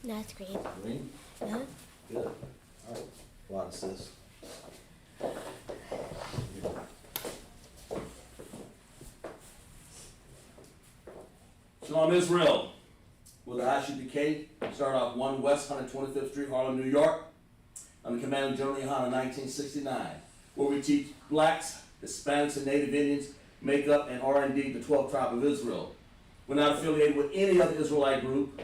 No, it's green. Green? Uh-huh. Good. All right. What is this? Shalom Israel. With the ISUPK, start off 1 West 125th Street, Harlem, New York. Under Commanding General Yohana, 1969, where we teach blacks, Hispanics, and Native Indians make up and are indeed the 12th tribe of Israel. We're not affiliated with any other Israelite group.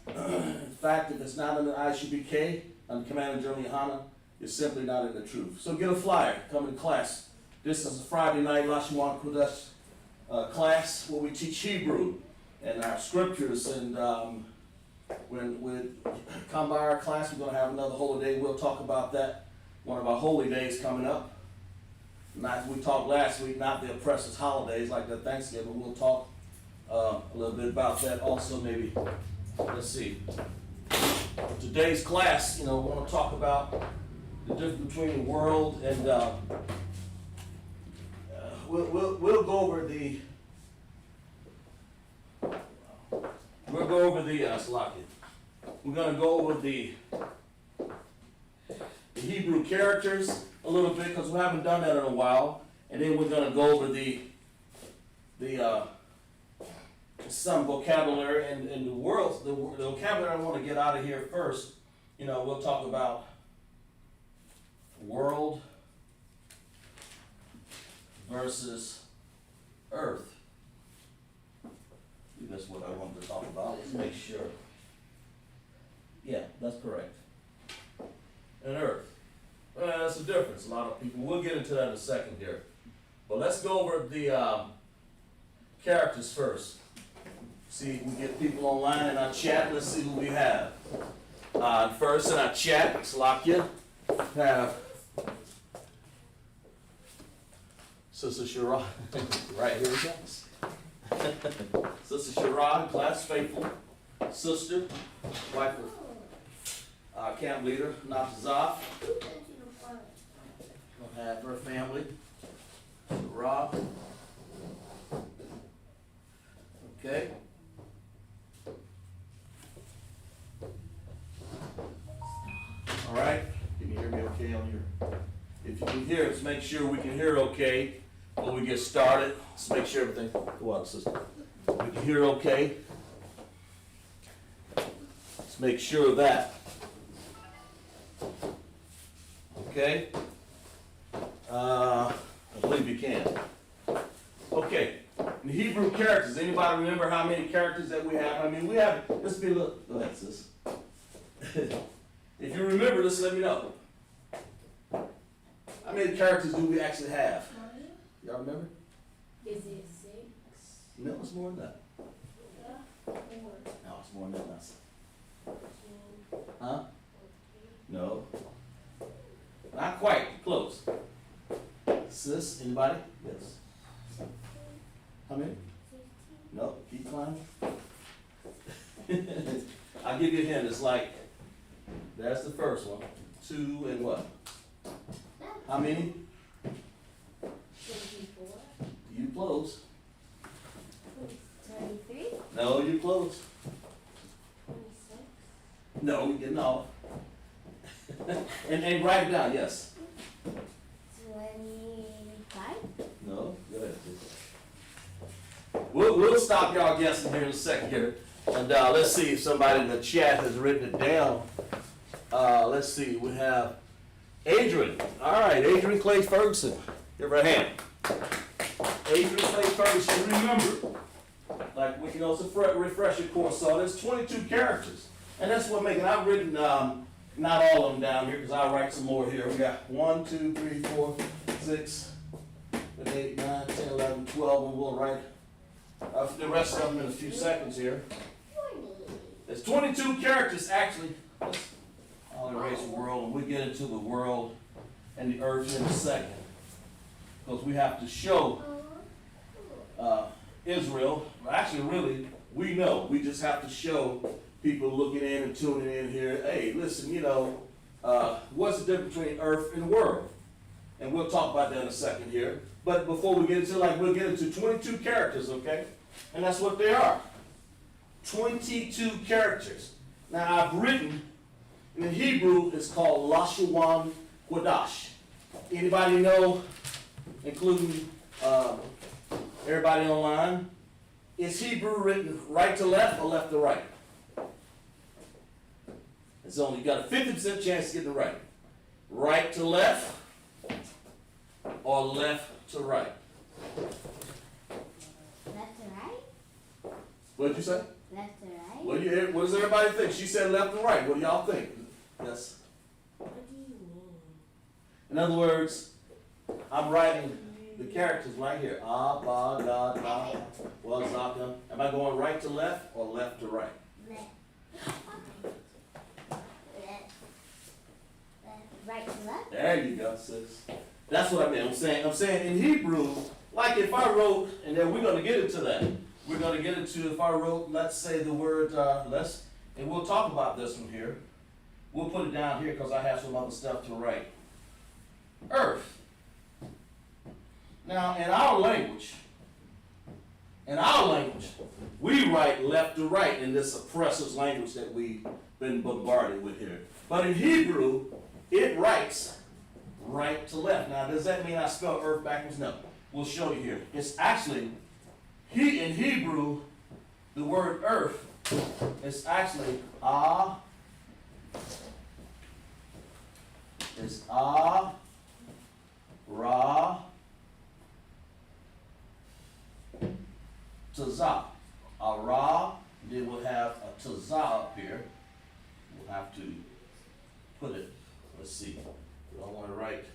In fact, if it's not under ISUPK, under Commanding General Yohana, you're simply not in the truth. So get a flyer, come to class. This is a Friday night LASHAWAN QADASH class where we teach Hebrew and our scriptures. And when we come by our class, we're going to have another holy day. We'll talk about that. One of our holy days coming up. Not we talked last week, not the oppressors' holidays like the Thanksgiving. We'll talk a little bit about that also. Maybe let's see. Today's class, we want to talk about the difference between the world and we'll go over the. We'll go over the Slovakia. We're going to go over the Hebrew characters a little bit because we haven't done that in a while, and then we're going to go over the some vocabulary and the vocabulary I want to get out of here first. We'll talk about world versus earth. That's what I wanted to talk about. Let's make sure. Yeah, that's correct. And earth. Well, that's the difference. A lot of people. We'll get into that in a second here. But let's go over the characters first. See if we get people online in our chat. Let's see who we have. First in our chat, Slovakia, have Sister Shara right here, guys. Sister Shara, class faithful sister, wife of camp leader Natazaf. We'll have her family. Shara. Okay. All right. Can you hear me okay on your? If you can hear us, make sure we can hear okay. When we get started, let's make sure everything. Go on, sister. We can hear okay. Let's make sure of that. Okay. I believe you can. Okay. In the Hebrew characters, anybody remember how many characters that we have? I mean, we have. Let's be a little. Go ahead, sis. If you remember this, let me know. How many characters do we actually have? Y'all remember? Is it 6? No, it's more than that. Yeah. 4. No, it's more than that. 14. Huh? No. Not quite. Close. Sis, anybody? Yes. 16. How many? 15. No. Keep climbing. I'll give you a hint. It's like, that's the first one. 2 and what? How many? 24. You close. 23. No, you close. 26. No, you're getting off. and write it down, yes. 25. No, go ahead. We'll stop y'all guessing here in a second here. And let's see if somebody in the chat has written it down. Let's see, we have Adrian. All right, Adrian Clay Ferguson. Give her a hand. Adrian Clay Ferguson, remember, like, it's a refresher course, so there's 22 characters. And that's what making, I've written, not all of them down here, because I'll write some more here. We got 1, 2, 3, 4, 6, 8, 9, 10, 11, 12, and we'll write the rest of them in a few seconds here. There's 22 characters, actually. I'll erase the world, and we'll get into the world and the earth in a second. Because we have to show Israel, actually really, we know, we just have to show people looking in and tuning in here, hey, listen, what's the difference between earth and world? And we'll talk about that in a second here. But before we get into we'll get into 22 characters, okay? And that's what they are. 22 characters. Now I've written, in Hebrew it's called LASHAWAN QADASH. Anybody know, including everybody online, is Hebrew written right to left or left to right? It's only, you got a 50% chance to get it right. Right to left or left to right? Left to right? What did you say? Left to right? What does everybody think? She said left and right. What do y'all think? Yes. What do you mean? In other words, I'm writing the characters right here. Ah, ba, da, da, wa, za, da. Am I going right to left or left to right? Left. Right to left? There you go, sis. That's what I mean. I'm saying in Hebrew, like if I wrote, and then we're going to get into that. We're going to get into, if I wrote, let's say the word, and we'll talk about this one here. We'll put it down here because I have some other stuff to write. Earth. Now, in our language, we write left to right in this oppressive language that we've been bombarded with here. But in Hebrew, it writes right to left. Now, does that mean I spell earth backwards? No. We'll show you here. It's actually, in Hebrew, the word earth is actually it's ra, tazah. Ra, then we'll have a tazah up here. We'll have to put it, let's see. We don't want to write,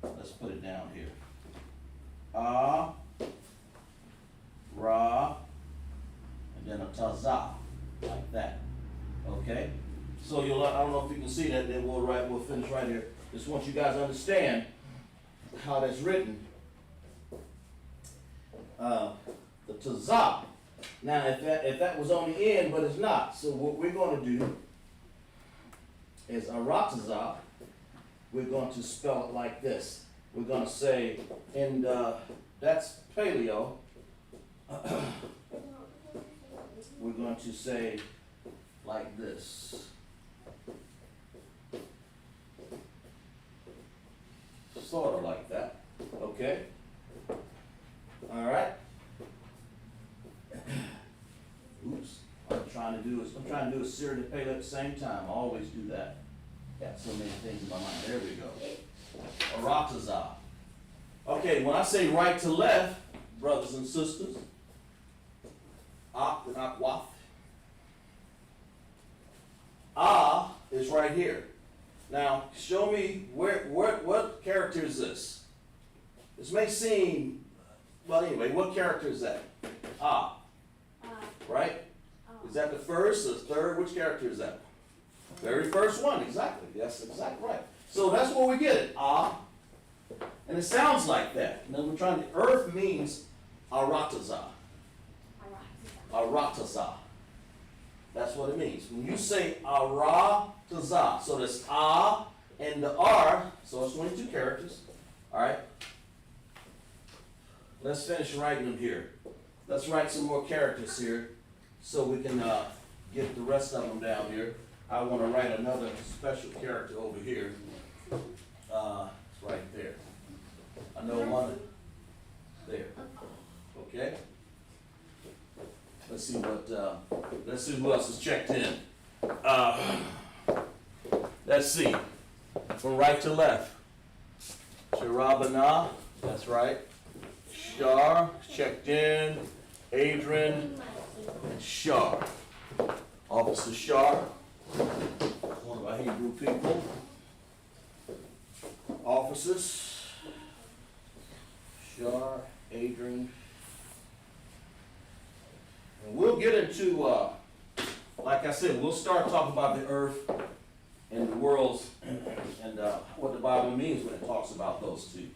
let's put it down here. Ra, and then a tazah, like that. Okay? So you'll, I don't know if you can see that, then we'll finish right here. Just want you guys to understand how that's written. The tazah. Now, if that was on the end, but it's not. So what we're going to do is aratazah. We're going to spell it like this. We're going to say, and that's paleo. We're going to say like this. Sort of like that. Okay? All right? Oops. I'm trying to do a Syrian and paleo at the same time. I always do that. Got so many things in my mind. There we go. Aratazah. Okay, when I say right to left, brothers and sisters, ak and akwaf. Ah is right here. Now, show me what character is this? This may seem, well, anyway, what character is that? Ah, right? Is that the first or the third? Which character is that? Very first one, exactly. That's exactly right. So that's where we get it. Ah. And it sounds like that. And then we're trying to, earth means aratazah. Aratazah. That's what it means. When you say aratazah, so there's ah and the r, so it's 22 characters. All right. Let's finish writing them here. Let's write some more characters here so we can get the rest of them down here. I want to write another special character over here. It's right there. I know one there. Okay. Let's see who else is checked in. Let's see. From right to left. Sharabana, that's right. Shar, checked in. Adrian, and Shar. Officer Shar, one of our Hebrew people. Officers, Shar, Adrian. And we'll get into, like I said, we'll start talking about the earth and the worlds and what the Bible means when it talks about those two.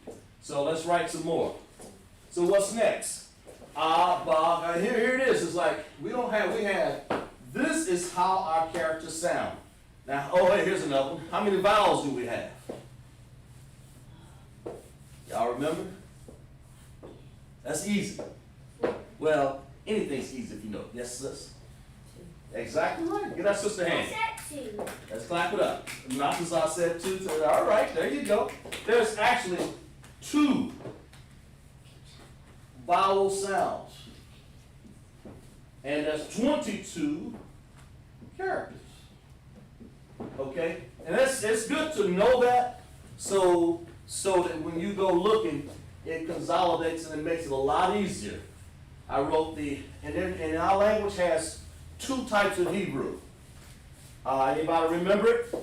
So let's write some more. So what's next? Here it is. It's like we have, this is how our characters sound. Now, hey, here's another one. How many vowels do we have? Y'all remember? That's easy. Well, anything's easy if you know. Yes, sis? Exactly right. Give that sister a I hand. said 2. Let's clap it up. Not as I said 2. All right, there you go. There's actually 2 vowel sounds. And there's 22 characters. Okay? And it's good to know that so that when you go looking, it consolidates and it makes it a lot easier. I wrote and our language has 2 types of Hebrew. Anybody remember it?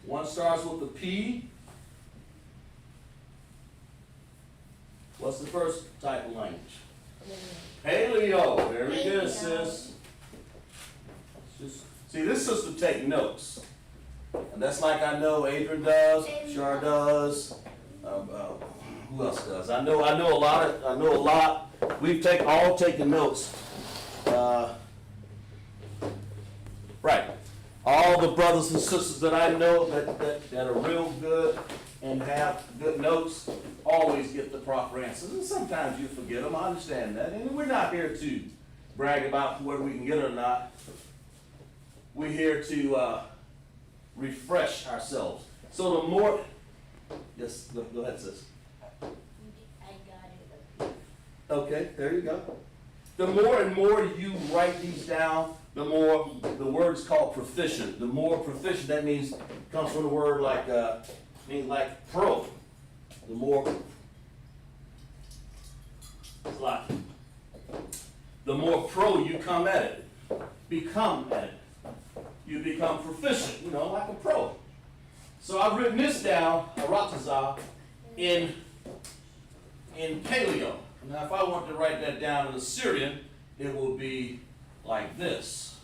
One starts with the P. What's the first type of language? Paleo. Very good, sis. See, this sister take notes. And that's like I know Adrian does, Shar does, who else does? I know a lot. We've all taken notes. Right. All the brothers and sisters that I know that are real good and have good notes always get the proper answers. And sometimes you forget them. I understand that. And we're not here to brag about whether we can get it or not. We're here to refresh ourselves. So the more, yes, go ahead, sis. I got it. Okay, there you go. The more and more you write these down, the more the word's called proficient. The more proficient, that means comes from the word like pro. The more pro you become at it. You become proficient, like a pro. So I've written this down, Aratazah, in Paleo. Now if I want to write that down in Assyrian, it will be like this.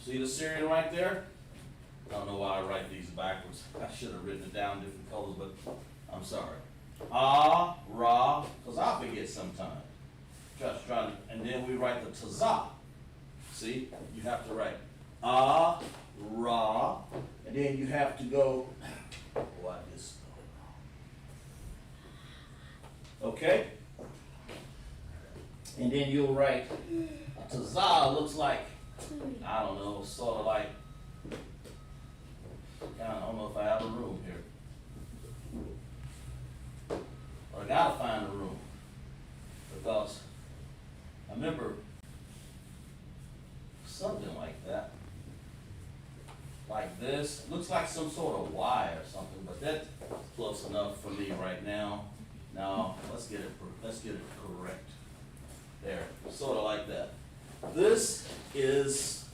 See the Assyrian right there? I don't know why I write these backwards. I should have written it down different colors, but I'm sorry. Ra, because I forget sometimes. And then we write the Tazah. See, you have to write Ra, and then you have to go. Okay? And then you'll write a Tazah looks like, I don't know, sort of like, I don't know if I have a room here. But I gotta find a room. Because I remember something like that. Like this. Looks like some sort of Y or something, but that's close enough for me right now. Now, let's get it correct. There, sort of like that. This is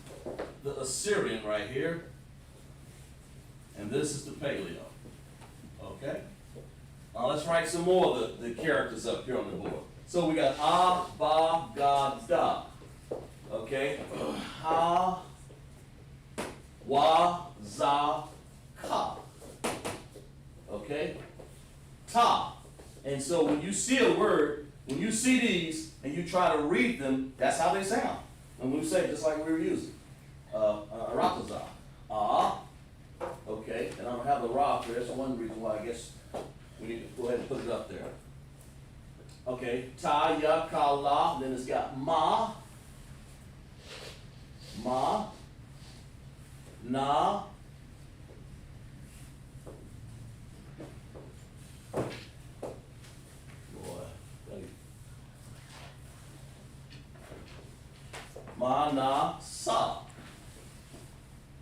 the Assyrian right here, and this is the Paleo. Okay? Now let's write some more of the characters up here on the board. So we got A, Ba, Ga, Da. Okay? Ha, Wa, Za, Ka. Okay? Ta. And so when you see a word, when you see these and you try to read them, that's how they sound. And we say just like we were using. Aratazah. Okay, and I don't have the Ra up there. That's one reason why I guess we need to go ahead and put it up there. Okay, Ta, Ya, Ka, La. Then it's got Ma, Na, Ma, Na, Sa.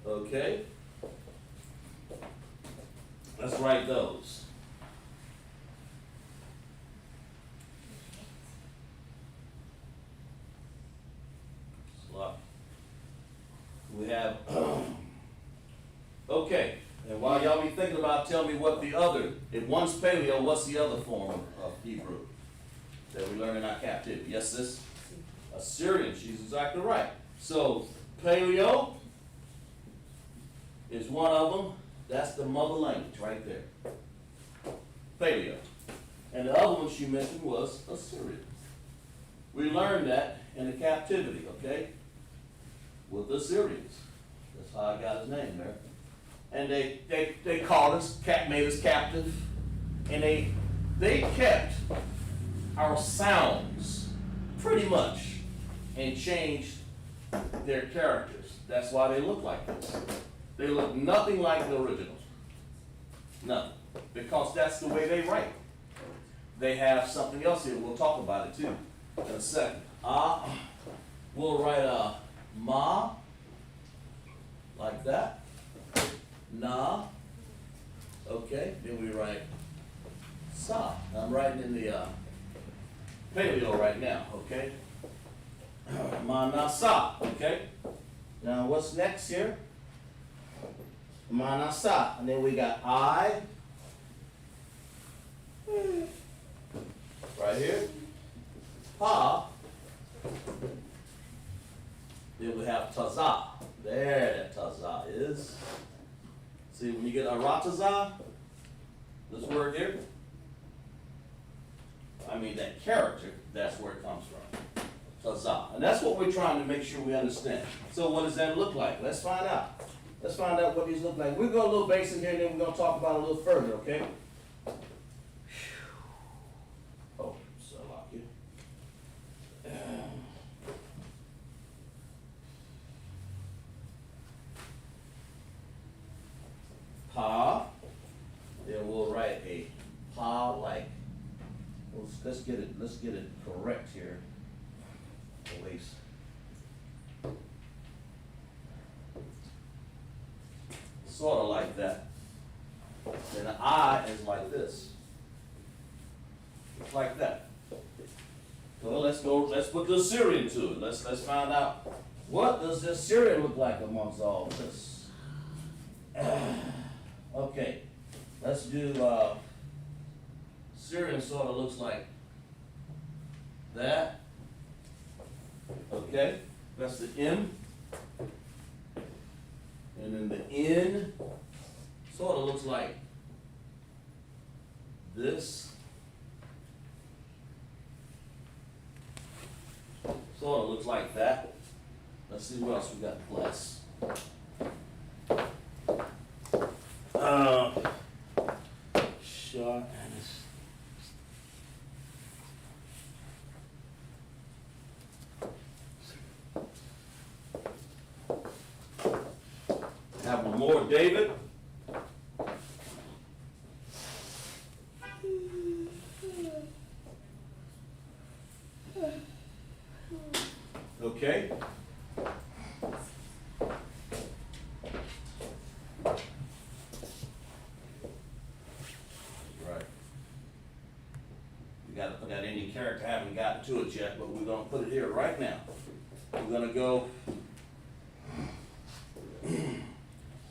Okay? Let's write those. We have, okay, and while y'all be thinking about, tell me what the other, if one's Paleo, what's the other form of Hebrew that we learn in our captivity? Yes, sis? Assyrian, she's exactly right. So, Paleo is one of them. That's the mother language right there. Paleo. And the other one she mentioned was Assyrian. We learned that in the captivity, okay? With the Assyrians. That's how I got his name there. And they called us, made us captive, and they they kept our sounds pretty much and changed their characters. That's why they look like this. They look nothing like the originals. Nothing. Because that's the way they write. They have something else here. We'll talk about it too in a second. We'll write ma like that. Na. Okay. Then we write sa. I'm writing in the paleo right now. Okay. Ma na sa. Okay. Now what's next here? Ma na sa. And then we got I. Right here. Pa. Then we have taza. There that taza is. See, when you get arataza, this word here, I mean that character, that's where it comes from. Taza. And that's what we're trying to make sure we understand. So what does that look like? Let's find out. Let's find out what these look like. We'll go a little base in here and then we're going to talk about it a little further, okay? Oh, so lucky. Pa. Then we'll write a pa like. Let's get it correct here. At least. Sort of like that. Then the I is like this. It's like that. So let's put the Syrian to it. Let's find out what does this Syrian look like amongst all this. Okay, let's do Syrian sort of looks like that. Okay, that's the M. And then the N sort of looks like this. Sort of looks like that. Let's see what else we got in class. Short. Have one more, David. Okay. Right. We got to put that Indian character. I haven't gotten to it yet, but we're going to put it here right now. We're going to go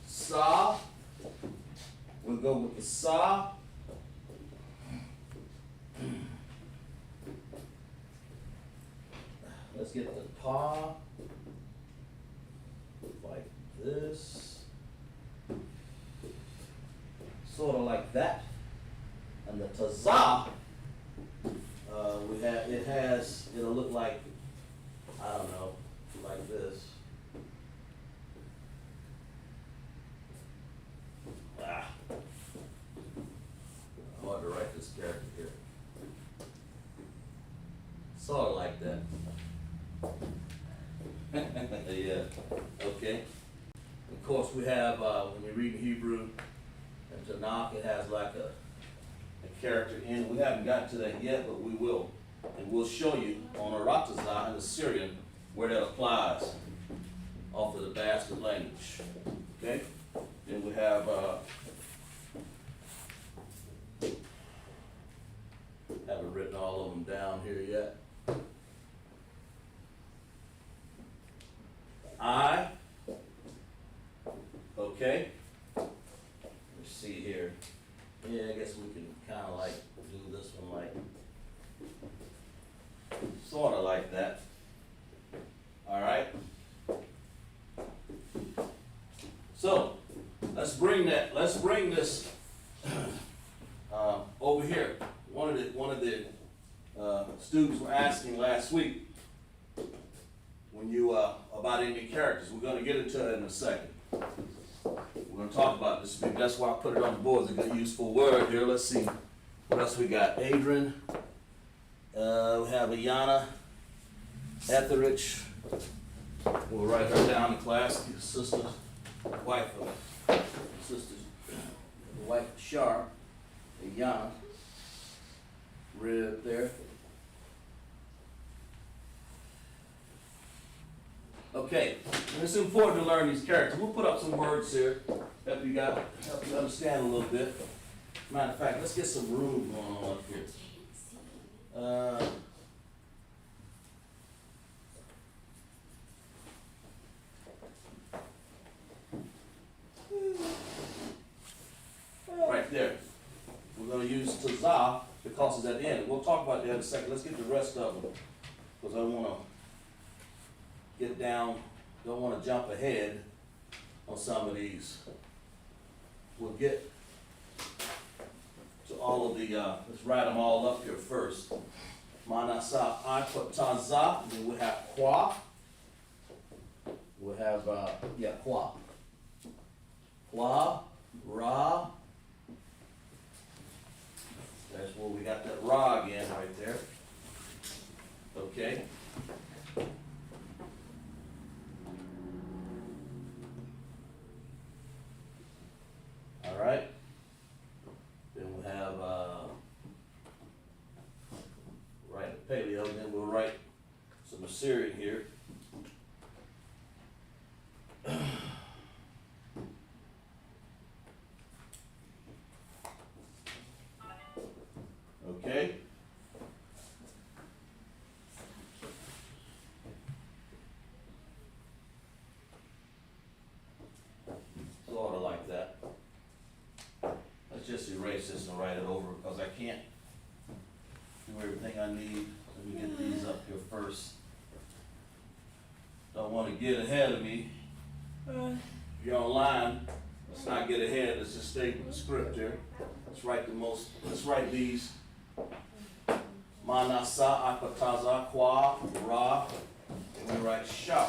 sa. We'll go with the sa. Let's get the pa. Like this. Sort of like that. And the taza, it'll look like, I don't know, like this. Hard to write this character here. Sort of like that. Yeah, okay. Of course, we have, when you read Hebrew and Tanakh, it has like a character in it. We haven't gotten to that yet, but we will. And we'll show you on Aratazah in the Syrian where that applies off of the bastard language. Okay? Then we have, haven't written all of them down here yet. I, okay, let's see here. Yeah, I guess we can kind of like do this one like, sort of like that. All right. So let's bring this over here. One of the students were asking last week when you about Indian characters. We're going to get into it in a second. We're going to talk about this. That's why I put it on the board. It's a good, useful word here. Let's see What else we got? Adrian. We have Ayana Etheridge. We'll write her down in class. Sister's wife of the wife of Sharp. Ayana. Read up there. Okay, and it's important to learn these characters. We'll put up some words here help you understand a little bit. Matter of fact, let's get some room going on up here. Right there. We're going to use tazah because it's at the end. We'll talk about that in a second. Let's get the rest of them because I want to get down, don't want to jump ahead on some of these. We'll get to all of the, let's write them all up here first. Manasa, I put taza, then we'll have kwa. We'll have, kwa. Kwa, ra. That's where we got that ra again right there. Okay. All right. Then we'll have write the paleo, and then we'll write some Assyrian here. Okay. Sort of like that. Let's just erase this and write it over because I can't do everything I need. Let me get these up here first. Don't want to get ahead of me. If you're online, let's not get ahead. Let's just stay with the script here. Let's write these. Manasa, akataza, kwa, ra, and we write sha.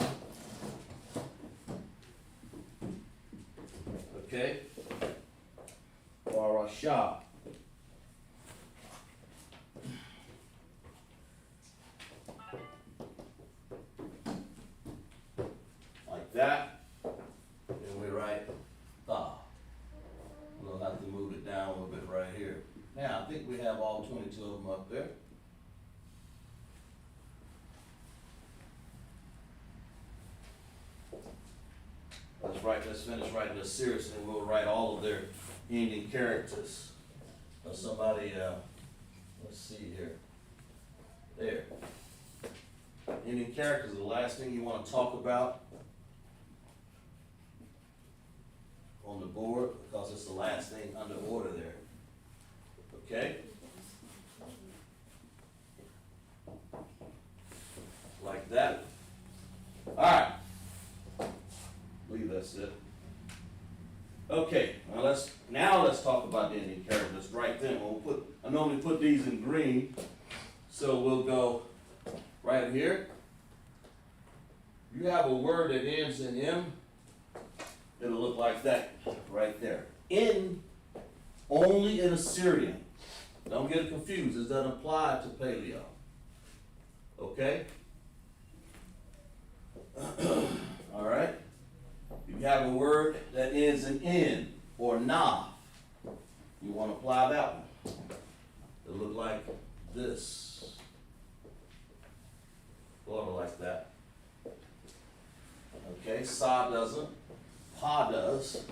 Okay? Or sha. Like that. And we write tha. We'll have to move it down a little bit right here. Now, I think we have all 22 of them up there. Let's finish writing this seriously, and we'll write all of their ending characters. Somebody, let's see here. There. Ending characters are the last thing you want to talk about on the board because it's the last thing under order there. Okay? Like that. All right. I believe that's it. Okay, now let's talk about the ending characters right then. I normally put these in green, so we'll go right here. You have a word that ends in M, it'll look like that right there. In, only in Assyrian. Don't get it confused, it doesn't apply to paleo. Okay? All right? You have a word that ends in N or na. You want to apply that one. It'll look like this. Sort of like that. Okay, sa doesn't. Pa does.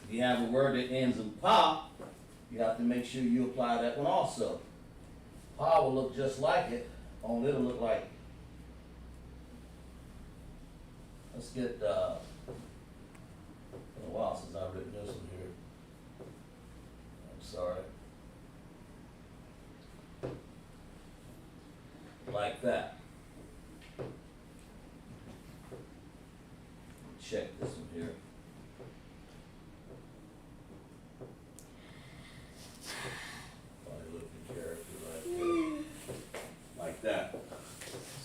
If you have a word that ends in pa, you have to make sure you apply that one also. Pa will look just like it, only it'll look like. Let's get, it's been a while since I've written this one here. I'm sorry. Like that. Check this one here. Funny looking character right there. Like that.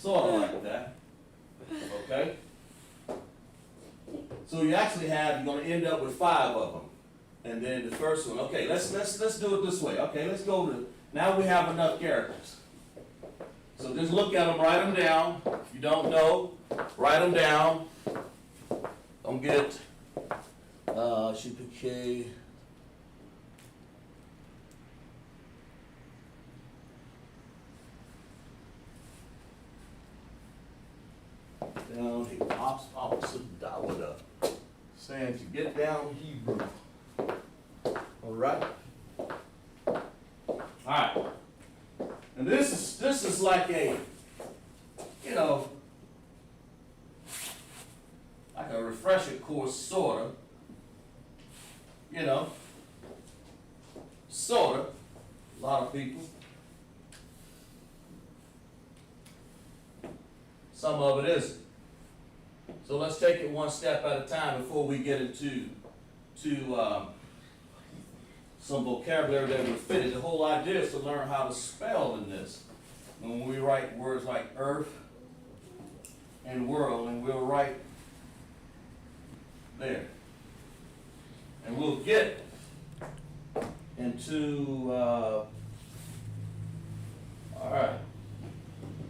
Sort of like that. Okay? So you actually you're going to end up with 5 of them. And then the first one, okay, let's do it this way. Okay, let's go to, now we have enough characters. So just look at them, write them down. If you don't know, write them down. Don't get, ISUPK. Down here, opposite Dawada. Saying to get down Hebrew. All right. All right. And this is like a, you know, like a refresher course, sorta. You know, sorta. A lot of people. Some of it isn't. So let's take it one step at a time before we get into some vocabulary that will fit it. The whole idea is to learn how to spell in this. When we write words like earth and world, and we'll write there. And we'll get into, all right,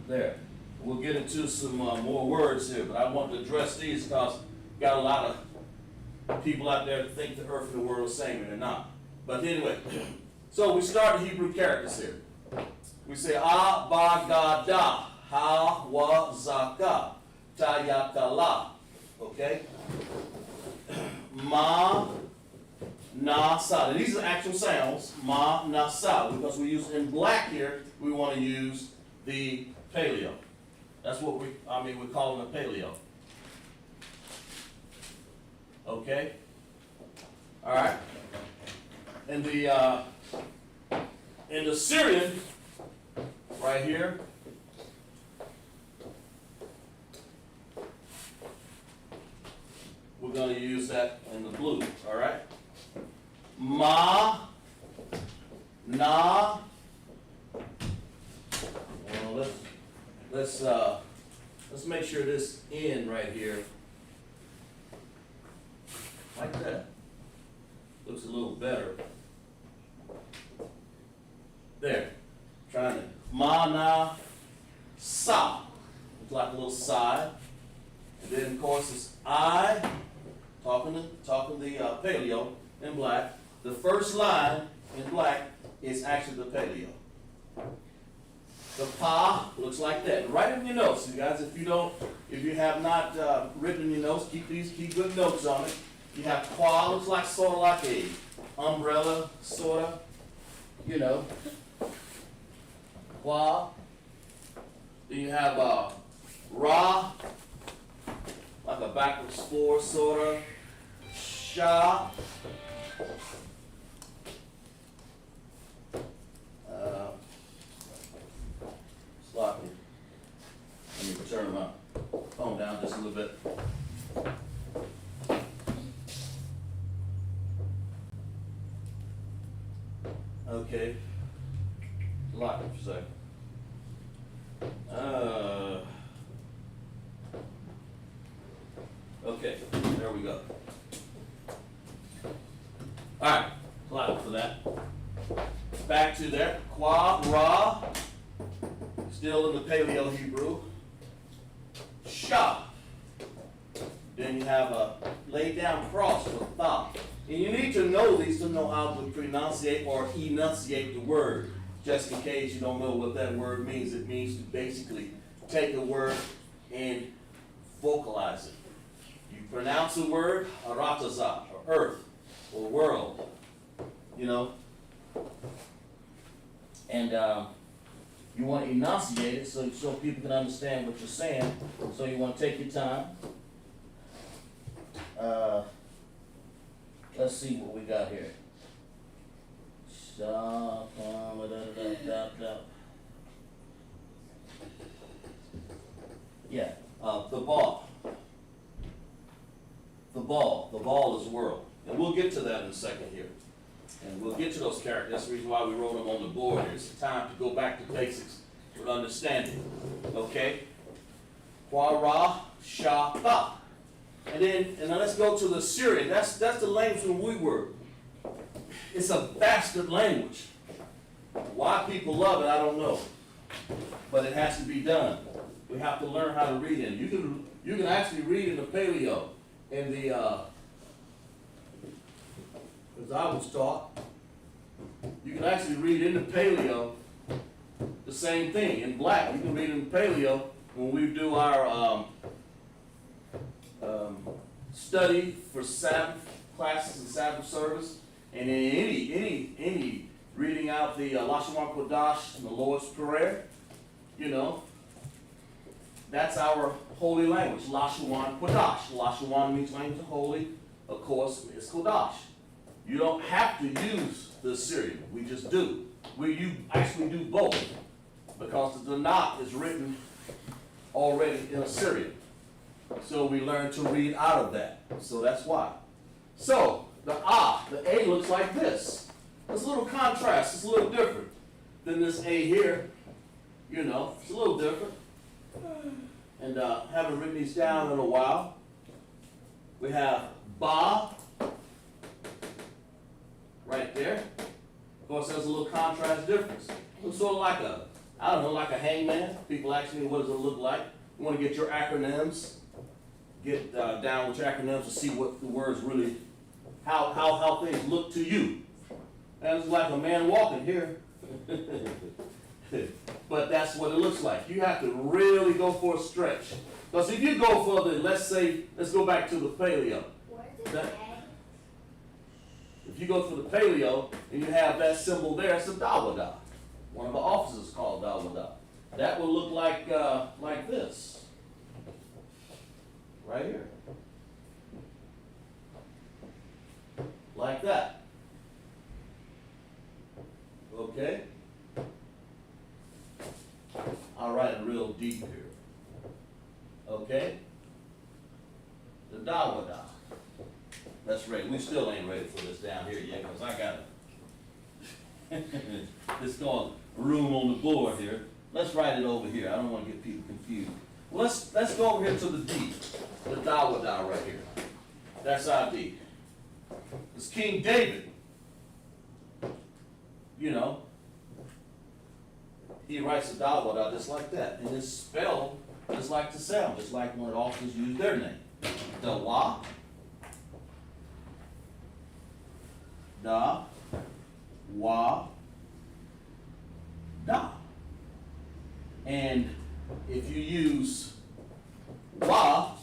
there. We'll get into some more words here, but I want to address these because got a lot of people out there that think the earth and the world are the same, and they're not. But anyway, so we start the Hebrew characters here. We say a, ba, ga, da, ha, wa, zaka, ta, ya, ka, la. Okay? Ma, na, sa. And these are actual sounds. Ma, na, sa. Because we use in black here, we want to use the paleo. That's what we're calling a paleo. Okay? All right. In the Syrian, right here, we're going to use that in the blue. All right. Ma, na. Well, let's make sure this N right here, like that, looks a little better. There, trying to, ma, na, sa, looks like a little sigh. And then of course it's I, talking the paleo in black. The first line in black is actually the paleo. The pa looks like that. Write it in your notes, you guys. If you have not written in your notes, keep good notes on it. You have qua, looks like sort of like a umbrella, sorta. You know, qua. Then you have ra, like a backwards four, sorta. Sha. Sloppy. Let me turn my phone down just a little bit. Okay. Lock it for a second. Okay, there we go. Alright, lock for that. Back to there. Qua, ra. Still in the Paleo Hebrew. Sha. Then you have a laid down cross for tha. And you need to know these to know how to pronunciate or enunciate the word. Just in case you don't know what that word means. It means to basically take a word and vocalize it. You pronounce a word, arataza, or earth, or world. You know? And you want to enunciate it so people can understand what you're saying. So you want to take your time. Let's see what we got here. Yeah, the ball. The ball is world. And we'll get to that in a second here. And we'll get to those characters. That's the reason why we wrote them on the board here. It's time to go back to basics with understanding. Okay? Qua, ra, sha, tha. And then let's go to the Syrian. That's the language when we were. It's a bastard language. Why people love it, I don't know. But it has to be done. We have to learn how to read it. You can actually read in the paleo, in the, as I was taught, you can actually read in the paleo the same thing in black. You can read in the paleo when we do our study for Sabbath classes and Sabbath service, and in any reading out the LASHAWAN QADASH and the Lord's Prayer, you know, that's our holy language, LASHAWAN QADASH. LASHAWAN means language of holy, of course, it's QADASH. You don't have to use the Assyrian, we just do. You actually do both, because the Tanakh is written already in Assyrian. So we learn to read out of that. So that's why. So the A looks like this. It's a little contrast, it's a little different than this A here. You know, it's a little different. And haven't written these down in a while. We have Ba right there. Of course, there's a little contrast difference. It's sort of like like a hangman. People ask me, what does it look like? You want to get your acronyms, get down with your acronyms to see what the words really, how things look to you. And it's like a man walking here. But that's what it looks like. You have to really go for a stretch. Because if you go for the, let's go back to the paleo. If you go for the paleo and you have that symbol there, it's a dawada. One of the offices is called dawada. That will look like this. Right here. Like that. Okay? I'll write it real deep here. Okay? The dawada. That's right. We still ain't ready for this down here yet, because I got it's called room on the board here. Let's write it over here. I don't want to get people confused. Well, let's go over here to the D. The dawada right here. That's our D. It's King David. You know, he writes the dawada just like that. And it's spelled just like the sound, just like when officers use their name. Dawa. Da, wa, da. And if you use wa,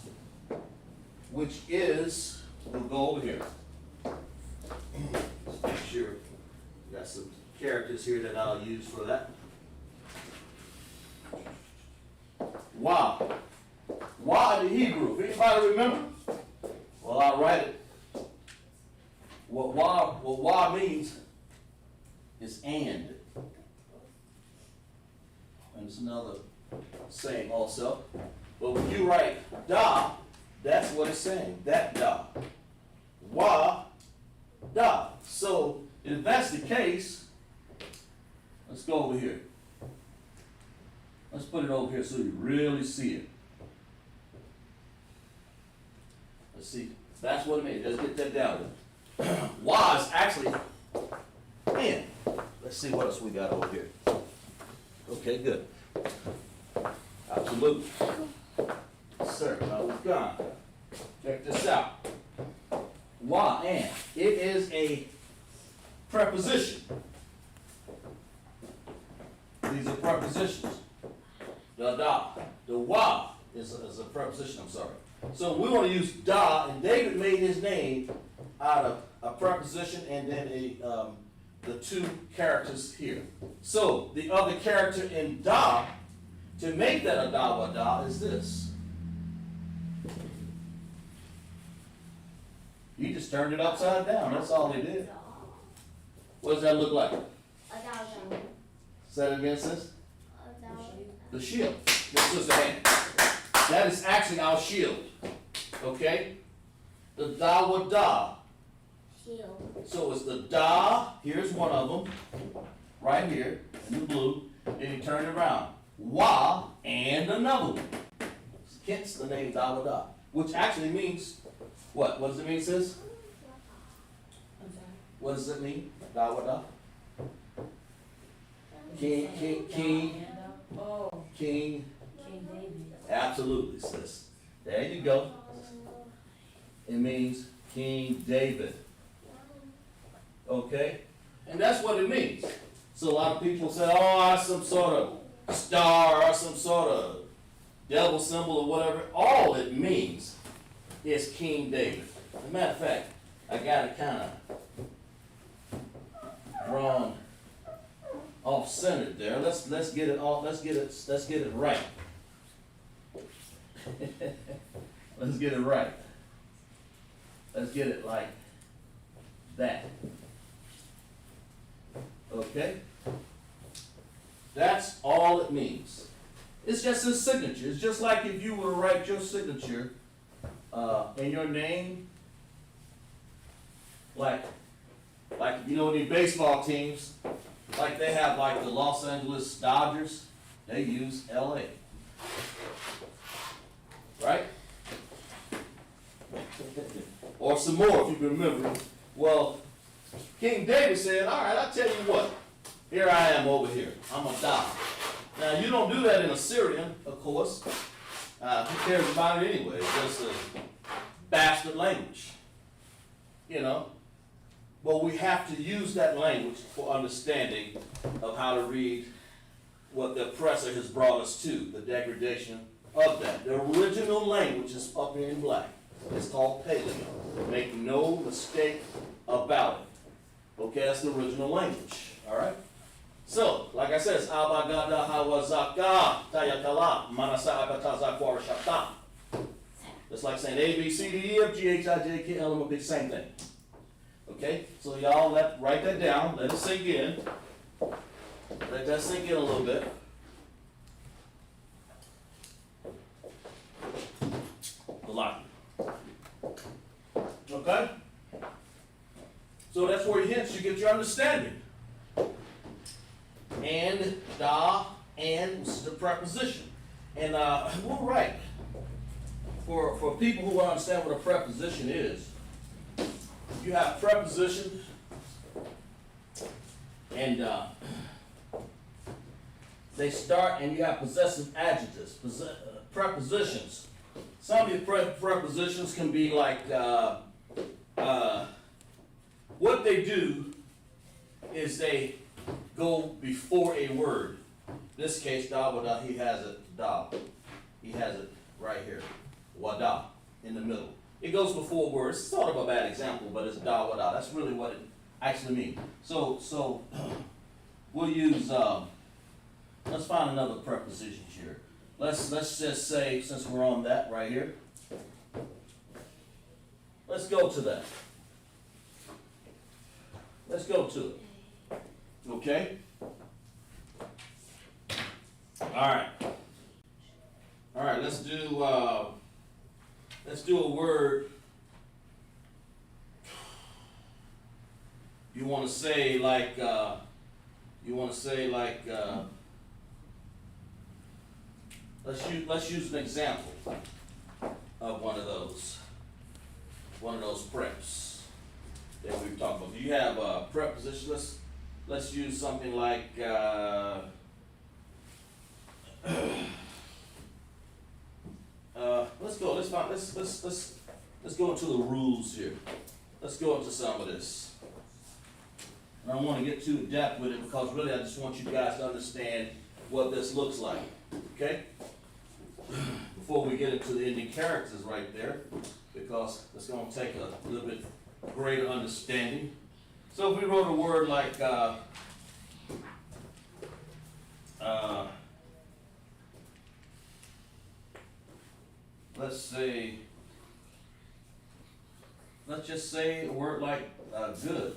which is, we'll go over here. Let's make sure we got some characters here that I'll use for that. Wa. Wa in the Hebrew. Anybody remember? Well, I'll write it. What wa means is and. And it's another saying also. But when you write da, that's what it's saying. That da. Wa, da. So if that's the case, let's go over here. Let's put it over here so you really see it. Let's see. That's what it means. Let's get that down. Wa is actually in. Let's see what else we got over here. Okay, good. Absolutely. Sir, now we've gone. Check this out. Wa and. It is a preposition. These are prepositions. The da. The wa is a preposition, I'm sorry. So we want to use da, and David made his name out of a preposition and then the two characters here. So the other character in da, to make that a dawada, is this. He just turned it upside down. That's all he did. What does that look like? Say it again, sis. The shield. This is the hand. That is actually our shield. Okay? The dawada. So it's the da, here's one of them, right here, in the blue, then you turn it around. Wa, and another one. Hence the name dawada, which actually means, what? What does it mean, sis? What does it mean? Dawada? King. Oh, King. King David. Absolutely, sis. There you go. It means King David. Okay? And that's what it means. So a lot of people say, oh, that's some sort of star or some sort of devil symbol or whatever. All it means is King David. As a matter of fact, I got it kind of drawn off centered there. Let's get it off. Let's get it right. Let's get it right. Let's get it like that. Okay? That's all it means. It's just his signature. It's just like if you were to write your signature in your name, like you know any baseball teams, like they have like the Los Angeles Dodgers, they use LA. Right? Or some more if you can remember. Well, King David said, all right, I'll tell you what. Here I am over here. I'm a dog. Now, you don't do that in Assyrian, of course. Who cares about it anyway? It's just a bastard language. You know? But we have to use that language for understanding of how to read what the oppressor has brought us to, the degradation of that. The original language is up here in black. It's called Paleo. Make no mistake about it. Okay, that's the original language. All right? So, like I said, it's Abagada Hawazaka Tayakala Manasa Akatazakwa Shata. It's like saying A, B, C, D, E, F, G, H, I, J, K, L, M, O, P, same thing. Okay? So y'all write that down, let it sink in. Let that sink in a little bit. Lock. Okay? So that's where hence you get your understanding. And, da, and, this is the preposition. And we're right. For people who understand what a preposition is, you have preposition and they start and you have possessive adjectives, prepositions. Some of your prepositions can be like, what they do is they go before a word. In this case, da, wada, he has it, da. He has it right here, wada, in the middle. It goes before words. It's sort of a bad example, but it's da, wada. That's really what it actually means. So we'll use, let's find another preposition here. Let's just say, since we're on that right here, let's go to that. Let's go to it. Okay? All right, let's do a word. You want to say like, let's use an example of one of those preps that we've talked about. Do you have a preposition? Let's use something like let's go into the rules here. Let's go into some of this. And I don't want to get too in depth with it because really I just want you guys to understand what this looks like. Okay? Before we get into the ending characters right there, because it's going to take a little bit greater understanding. So if we wrote a word like let's just say a word like good.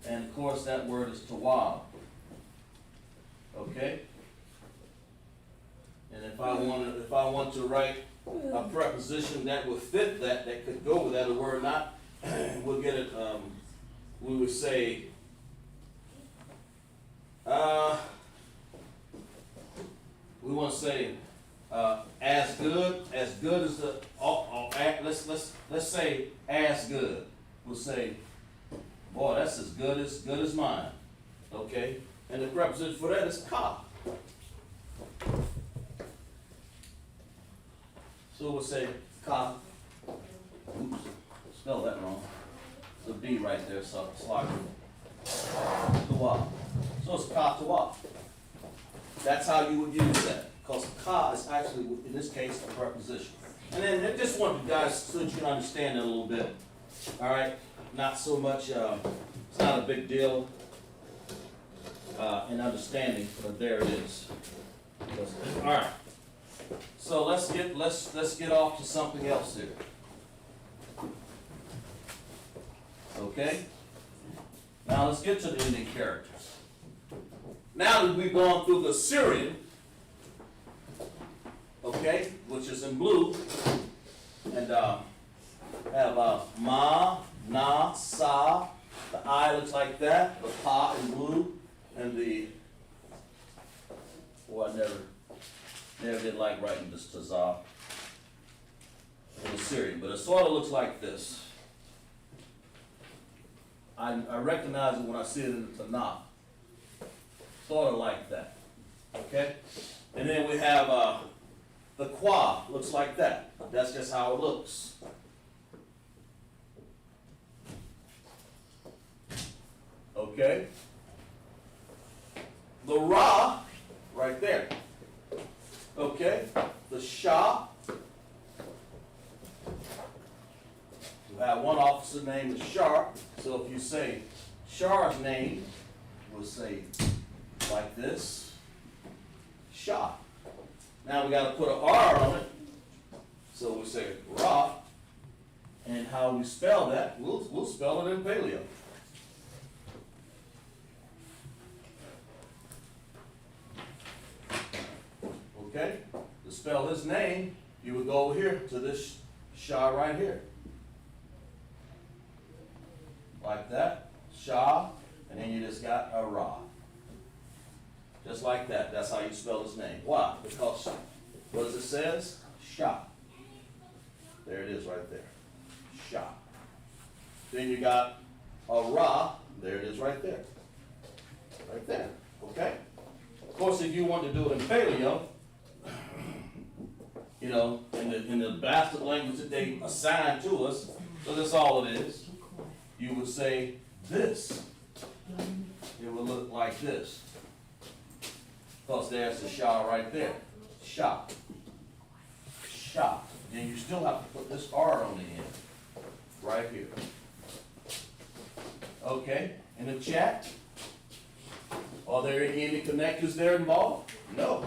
And of course that word is tawab. Okay? And if I want to write a preposition that would fit that could go with that, a word not, we'll get it, we would say, we want to say As good as the, let's say as good. We'll say, boy, that's as good as mine. Okay? And the preposition for that is ka. So we'll say ka. Oops, spelled that wrong. It's a B right there, so slide. Tuwa. So it's ka tuwa. That's how you would use that. Because ka is actually, in this case, a preposition. And then I just want you guys, so that you can understand it a little bit. All right? Not so much, it's not a big deal in understanding, but there it is. All right. So let's get off to something else here. Okay? Now let's get to the ending characters. Now that we've gone through the Syrian, okay, which is in blue, and have ma, na, sa, the I looks like that, the pa in blue, and the, I never did like writing this tazah in the Syrian, but it sort of looks like this. I recognize it when I see it in the Tanakh. Sort of like that. Okay? And then we have the qua, looks like that. That's just how it looks. Okay? The ra, right there. Okay? The sha. You have one officer named Shar. So if you say Shar's name, we'll say like this, Shah. Now we got to put an R on it. So we say Ra. And how we spell that, we'll spell it in Paleo. Okay? To spell his name, you would go over here to this Shah right here. Like that, Shah, and then you just got a Ra. Just like that. That's how you spell his name. Why? Because what does it says? Shah. There it is right there. Shah. Then you got a Ra. There it is right there. Right there. Okay? Of course, if you want to do it in Paleo, you know, in the bastard language that they assigned to us, so that's all it is. You would say this. It would look like this. Because there's the Shah right there. Shah. Shah. And you still have to put this R on the end. Right here. Okay. In the chat, are there any connectors there involved? No.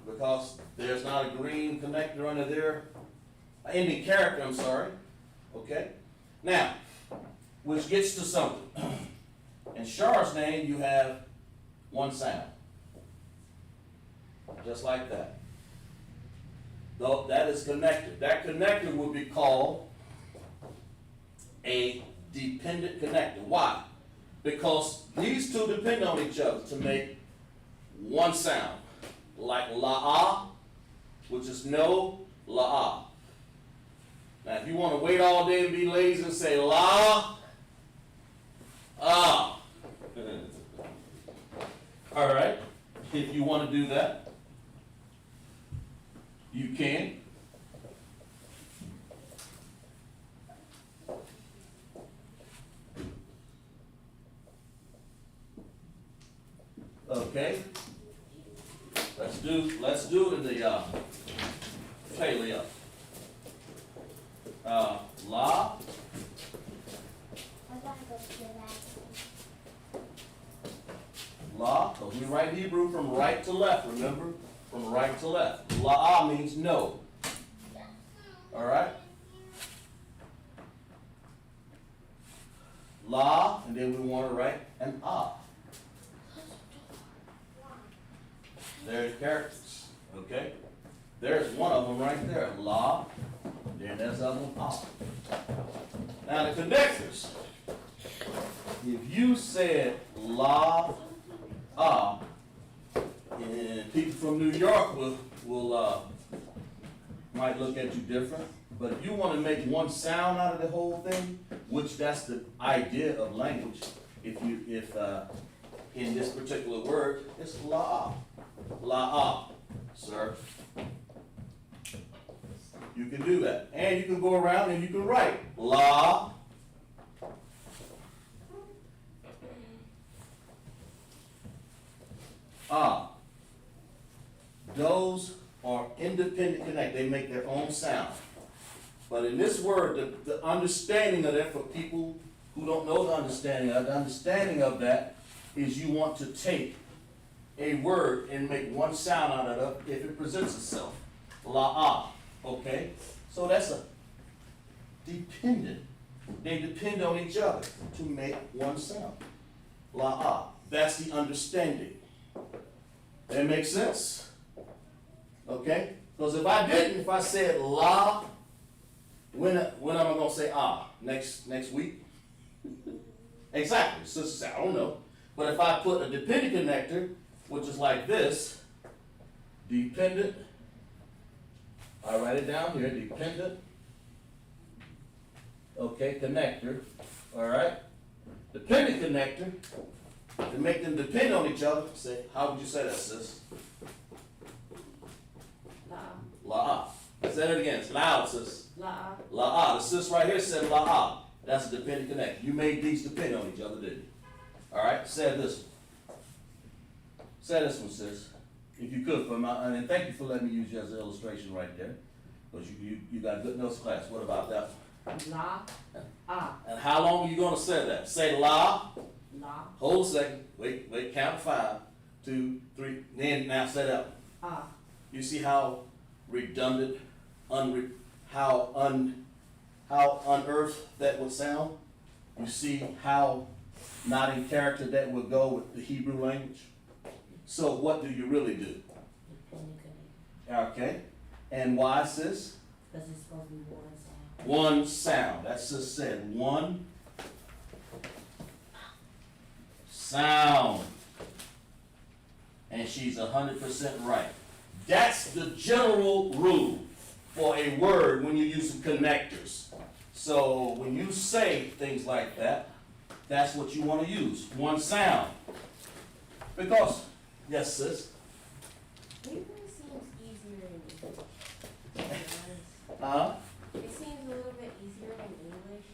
Because there's not a green connector under there. Ending character, I'm sorry. Okay. Now, which gets to something. In Shar's name, you have one sound. Just like that. Though that is connected. That connector would be called a dependent connector. Why? Because these two depend on each other to make one sound. Like la'ah, which is no, la'ah. Now, if you want to wait all day and be lazy and say la, ah. All right. If you want to do that, you can. Okay. Let's do it in the Paleo. La. La, because we write Hebrew from right to left, remember? From right to left. La means no. All right? La, and then we want to write an ah. There's characters, okay? There's one of them right there, la, then there's the other one, ah. Now the connectors, if you said la, ah, and people from New York will might look at you different, but if you want to make one sound out of the whole thing, which that's the idea of language, if in this particular word, it's la, sir. You can do that. And you can go around and you can write la, ah. Those are independent connect. They make their own sound. But in this word, the understanding of that for people who don't know the understanding of that is you want to take a word and make one sound out of it if it presents itself. La-ah. Okay? So that's a dependent. They depend on each other to make one sound. La-ah. That's the understanding. That makes sense? Okay? Because if I said la, when am I going to say ah? Next week? Exactly. Sister, I don't know. But if I put a dependent connector, which is like this, dependent, I write it down here, dependent, okay, connector, all right? Dependent connector, to make them depend on each other, say, how would you say that, sis? La. Say it again. It's loud, sis. La. La. The sis right here said la. That's a dependent connect. You made these depend on each other, didn't you? All right. Say this one. Say this one, sis. If you could, and thank you for letting me use you as an illustration right there, because you got a good notes class. What about that one? La. Ah. And how long are you gonna say that? Say la. La. Hold a second. Wait. Count to 5, 2, 3. Then now say that one. Ah. You see how redundant, how unearthed that would sound? You see how not in character that would go with the Hebrew language? So what do you really do? Okay. And why, sis? Because it's supposed to be one sound. One sound. That's just said. One sound. And she's 100% right. That's the general rule for a word when you use some connectors. So when you say things like that, that's what you want to use. One sound. Because, yes, sis? Hebrew seems easier in English. It seems a little bit easier in English.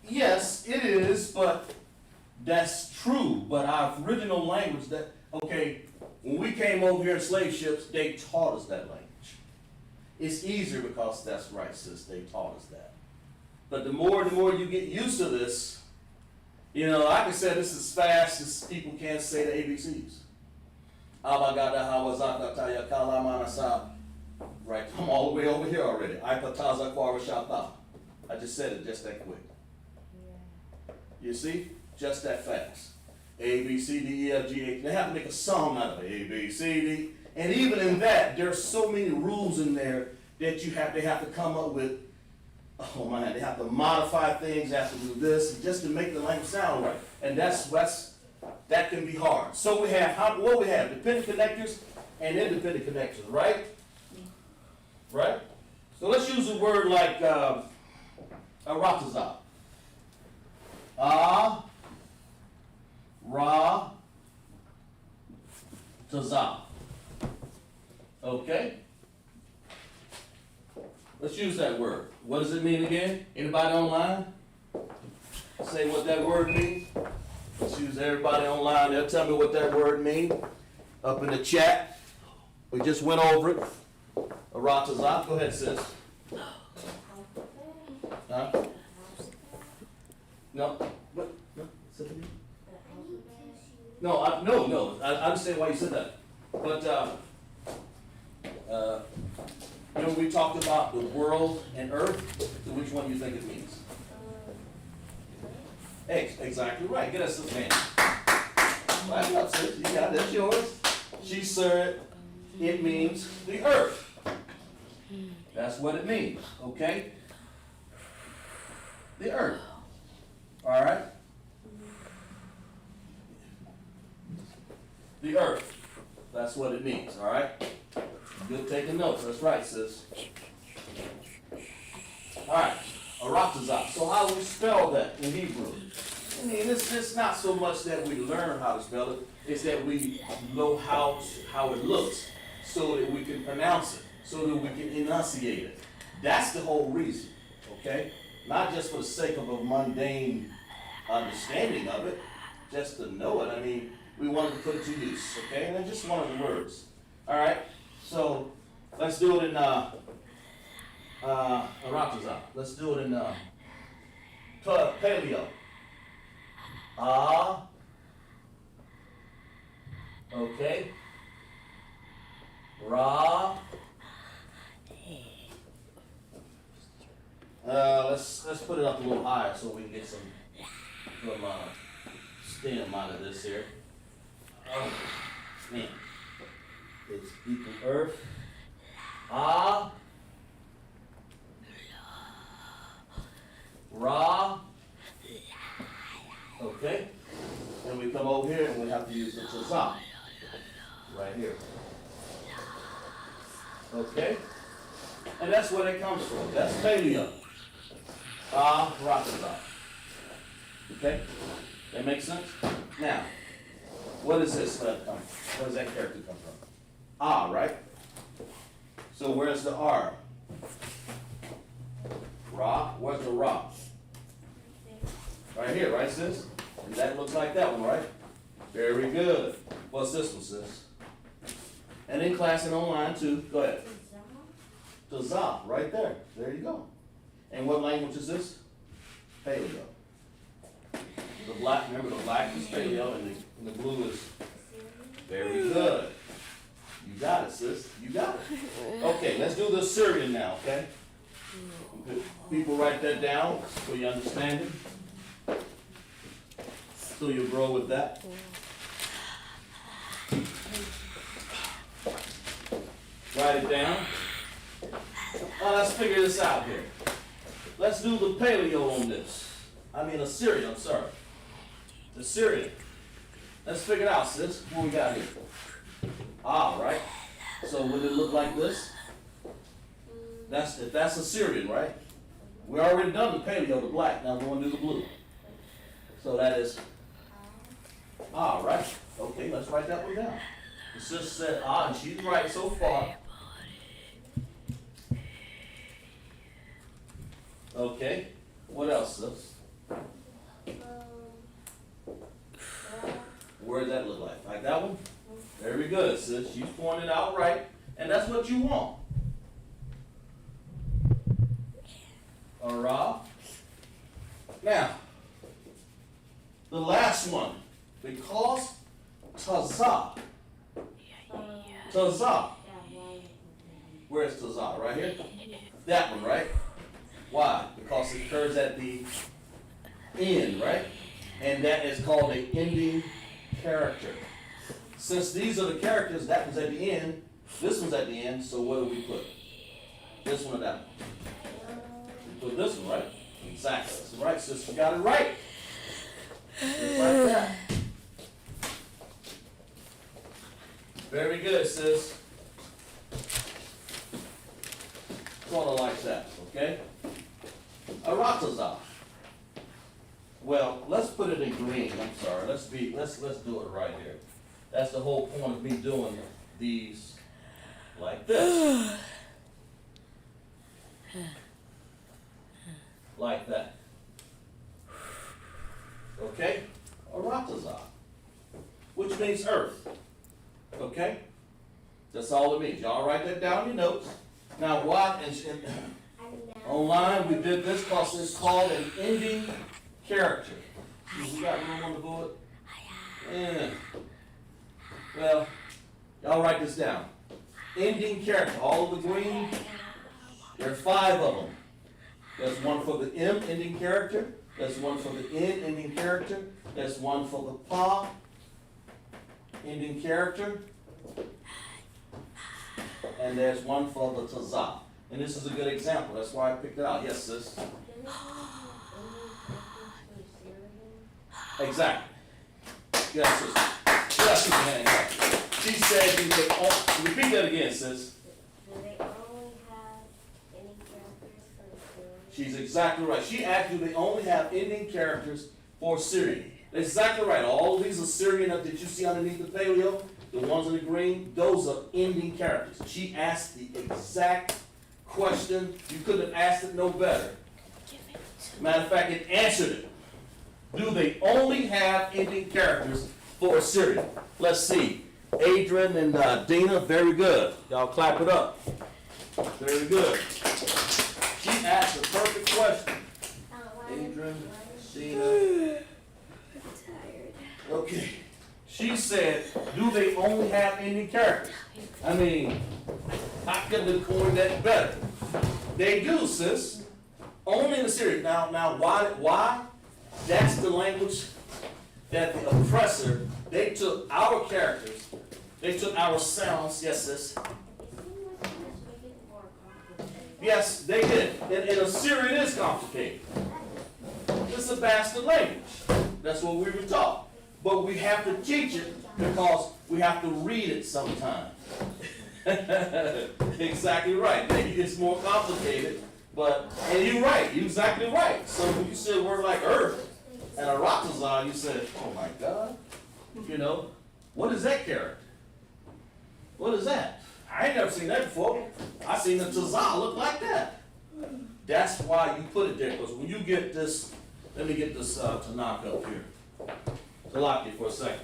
Yes, it is, but that's true. But our original language, when we came over here in slave ships, they taught us that language. It's easier because that's right, sis. They taught us that. But the more you get used to this, I can say this as fast as people can't say the ABCs. Right, I'm all the way over here already. I just said it just that quick. Yeah. You see? Just that fast. A, B, C, D, E, F, G, H. They have to make a song out of it. A, B, C, D. And even in that, there's so many rules in there that they have to come up with. Oh man, they have to modify things, they have to do this, just to make the language sound right. And that can be hard. So we have, what we have? Dependent connectors and independent connectors, right? Right? So let's use a word like aratazah. Tazah. Okay? Let's use that word. What does it mean again? Anybody online? Say what that word means. Let's use everybody online. They'll tell me what that word means. Up in the chat. We just went over it. Aratazah. Go ahead, sis. Huh? No. What? No. Say it again. No. I understand why you said that. But we talked about the world and earth. So which one do you think it means? Exactly right. Get us this man. Right up, sis. You got it. That's yours. She said it means the earth. That's what it means. Okay? The earth. All right? The earth. That's what it means. All right? Good taking notes. That's right, sis. All right. Aratazah. So how do we spell that in Hebrew? I mean, it's not so much that we learn how to spell it. It's that we know how it looks so that we can pronounce it, so that we can enunciate it. That's the whole reason, okay? Not just for the sake of a mundane understanding of it, just to know it. I mean, we wanted to put it to use, okay? And then just one of the words. All right? So let's do it in Aratazah. Let's do it in Paleo. Okay. Ra. Let's put it up a little higher so we can get some stem out of this here. Oh man, it's equal earth. Ra. Okay. And we come over here and we have to use the tazah right here. Okay? And that's where that comes from. That's paleo. Ratazah. Okay? That makes sense? Now, what is this come from? Where does that character come from? Right? So where's the R? Ra? Where's the Ra? Right here, right, sis? And that looks like that one, right? Very good. What's this one, sis? And in class and online too. Go ahead. Tazah, right there. There you go. And what language is this? Paleo. The black, remember the black is paleo and the blue is very good. You got it, sis. You got it. Okay, let's do the Syrian now, okay? People write that down so you understand it. So you'll grow with that. Write it down. Let's figure this out here. Let's do the paleo on this. Assyrian, I'm sorry. The Syrian. Let's figure it out, sis. What we got here? Right? So would it look like this? That's Assyrian, right? We already done the paleo, the black. Now we're going to do the blue. So that is right? Okay, let's write that one down. The sister said and she's right so far. Okay, what else, sis? Where does that look like? Like that one? Very good, sis. She's pointing out right, and that's what you want. Alright. Now, the last one, because tazah. Tazah. Where's tazah? Right here? That one, right? Why? Because it occurs at the end, right? And that is called an ending character. Since these are the characters, that one's at the end, this one's at the end, so what do we put? This one or that one? We put this one, right? Exactly. That's right, sis. You got it right. Just like that. Very good, sis. Sort of like that, okay? Aratazah. Well, let's put it in green. I'm sorry. Let's do it right here. That's the whole point of me doing these like this. Like that. Okay? Aratazah. Which means earth. Okay? That's all it means. Y'all write that down in your notes. Now what online we did this because it's called an ending character. We got room on the board? Yeah. Well, y'all write this down. Ending character. All of the green, there are 5 of them. There's one for the M ending character. There's one for the N ending character. There's one for the Pa ending character. And there's one for the Tazah. And this is a good example. That's why I picked it out. Yes, sis? Exactly. Yes, sis. Yes, sis. She said, repeat that again, sis. She's exactly right. She asked, do they only have ending characters for Syrian? That's exactly right. All of these Assyrian that you see underneath the paleo, the ones in the green, those are ending characters. She asked the exact question. You couldn't have asked it no better. Matter of fact, it answered it. Do they only have ending characters for Assyrian? Let's see. Adrian and Dina, very good. Y'all clap it up. Very good. She asked the perfect question. Adrian, Dina. Okay. She said, do they only have ending characters? I mean, I couldn't have coined that better. They do, sis. Only in the Syrian. Now, why? That's the language that the oppressor, they took our characters, they took our sounds, yes, sis. Yes, they did. And Assyrian is complicated. It's a bastard language. That's what we were taught. But we have to teach it because we have to read it sometime. Exactly right. Maybe it's more complicated, and you're right. You're exactly right. So when you said a word like earth and a ratazah, you said, oh my God, what is that character? What is that? I ain't never seen that before. I seen the tazah look like that. That's why you put it there, because when you get this, let me get this Tanakh up here. To lock you for a second.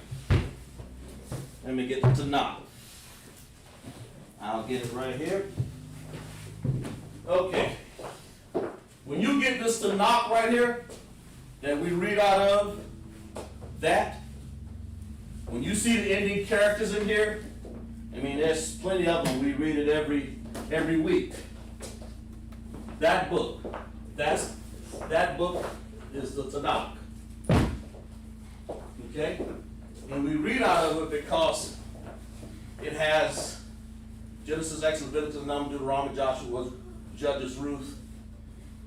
Let me get the Tanakh. I'll get it right here. Okay. When you get this Tanakh right here, that we read out of, that, when you see the ending characters in here, I mean, there's plenty of them. We read it every week. That book, that book is the Tanakh. Okay? And we read out of it because it has Genesis, Exodus, Leviticus, Numbers, Deuteronomy, Joshua, Judges, Ruth,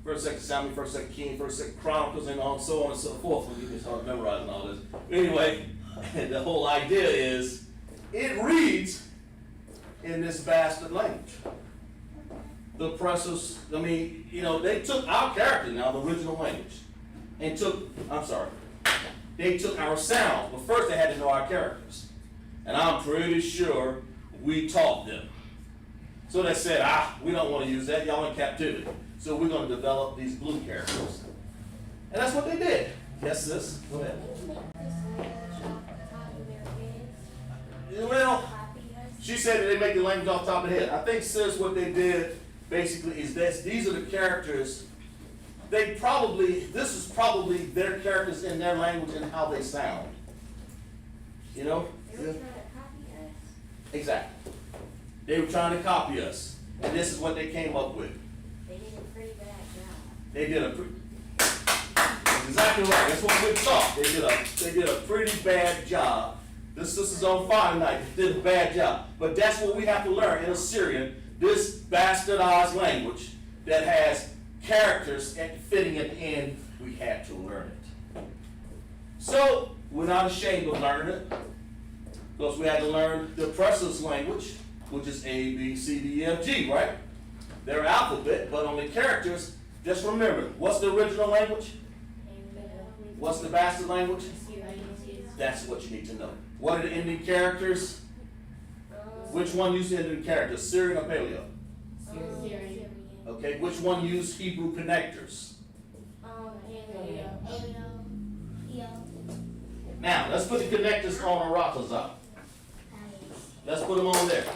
1st, 2nd Samuel, 1st, 2nd Kings, 1st, 2nd Chronicles, and so on and so forth. We'll get started memorizing all this. Anyway, the whole idea is it reads in this bastard language. The oppressors, they took our character now, the original language, and they took our sounds, but first they had to know our characters. And I'm pretty sure we taught them. So they said, we don't want to use that, y'all in captivity. So we're going to develop these blue characters. And that's what they did. Yes, sis? Go ahead. Well, she said that they make the language off the top of the head. I think, sis, what they did basically is this. These are the characters. This is probably their characters in their language and how they sound. They were trying to copy us? Exactly. They were trying to copy us. And this is what they came up with. They did a pretty bad job. They did exactly right. That's what we thought. They did a pretty bad job. This sister's on fire tonight. They did a bad job. But that's what we have to learn in Assyrian, this bastardized language that has characters fitting at the end. We had to learn it. So we're not ashamed of learning it, because we had to learn the oppressor's language, which is A, B, C, D, E, F, G, right? Their alphabet, but on the characters, just remember, what's the original language? What's the bastard language? That's what you need to know. What are the ending characters? Which one used the ending characters? Syrian or Paleo? Syrian. Okay, which one used Hebrew connectors? Now, let's put the connectors on a ratazah. Let's put them on there.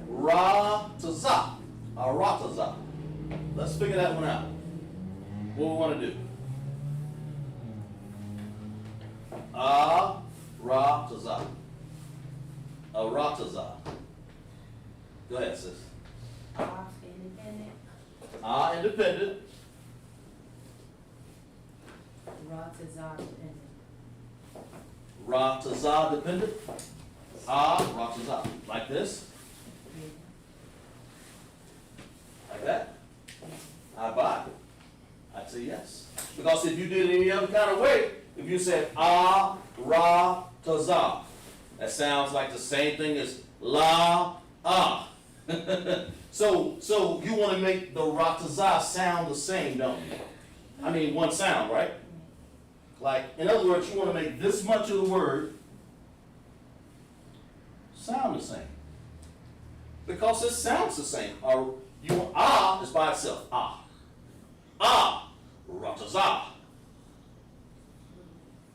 Ratazah. Ratazah. Let's figure that one out. What we want to do. Ratazah. Ratazah. Go ahead, sis. Independent. Independent. Ratazah dependent. Ratazah dependent. Ratazah. Like this? Like that? I buy. I'd say yes. Because if you did it any other kind of way, if you said ratazah, that sounds like the same thing as la. So you want to make the ratazah sound the same, don't you? I mean, one sound, right? Like, in other words, you want to make this much of the word sound the same. Because it sounds the same. Ah is by itself. Ah. Ah. Ratazah.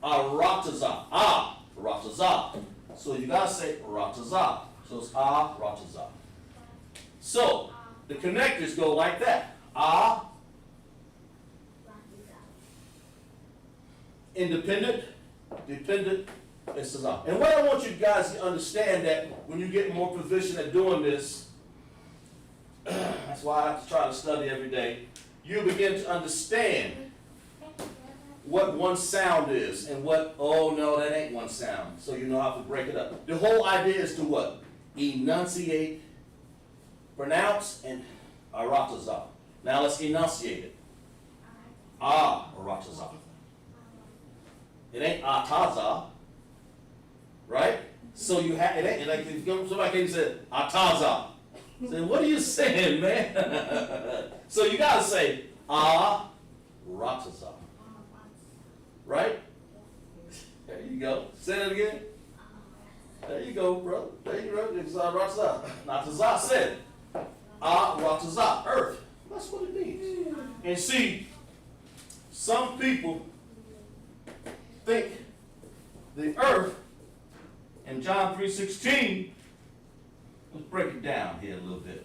Ratazah. Ah. Ratazah. So you gotta say ratazah. So it's ah, ratazah. So the connectors go like that. Ah. Independent, dependent, and sazah. And what I want you guys to understand that when you get more proficient at doing this, that's why I have to try to study every day, you begin to understand what one sound is and what, oh no, that ain't one sound. So you know how to break it up. The whole idea is to what? Enunciate, pronounce, and aratazah. Now let's enunciate it. Ah, aratazah. It ain't ataza, right? So you have, it ain't like if somebody came and said ataza. Say, what are you saying, man? So you gotta say rataza, right? There you go. Say that again. There you go, bro. There you go. It's rataza. Nataza said rataza, earth. That's what it means. And see, some people think the earth in John 3:16. Let's break it down here a little bit.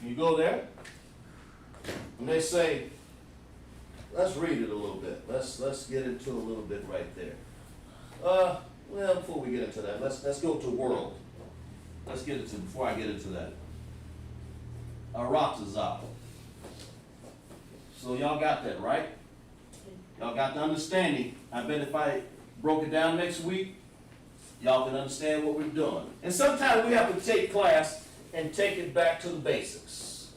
You go there, and they say, let's read it a little bit. Let's get into a little bit right there. Well, before we get into that, let's go to world. Let's get into before I get into that. Aratazah. So y'all got that, right? Y'all got the understanding. I bet if I broke it down next week, y'all can understand what we're doing. And sometimes we have to take class and take it back to the basics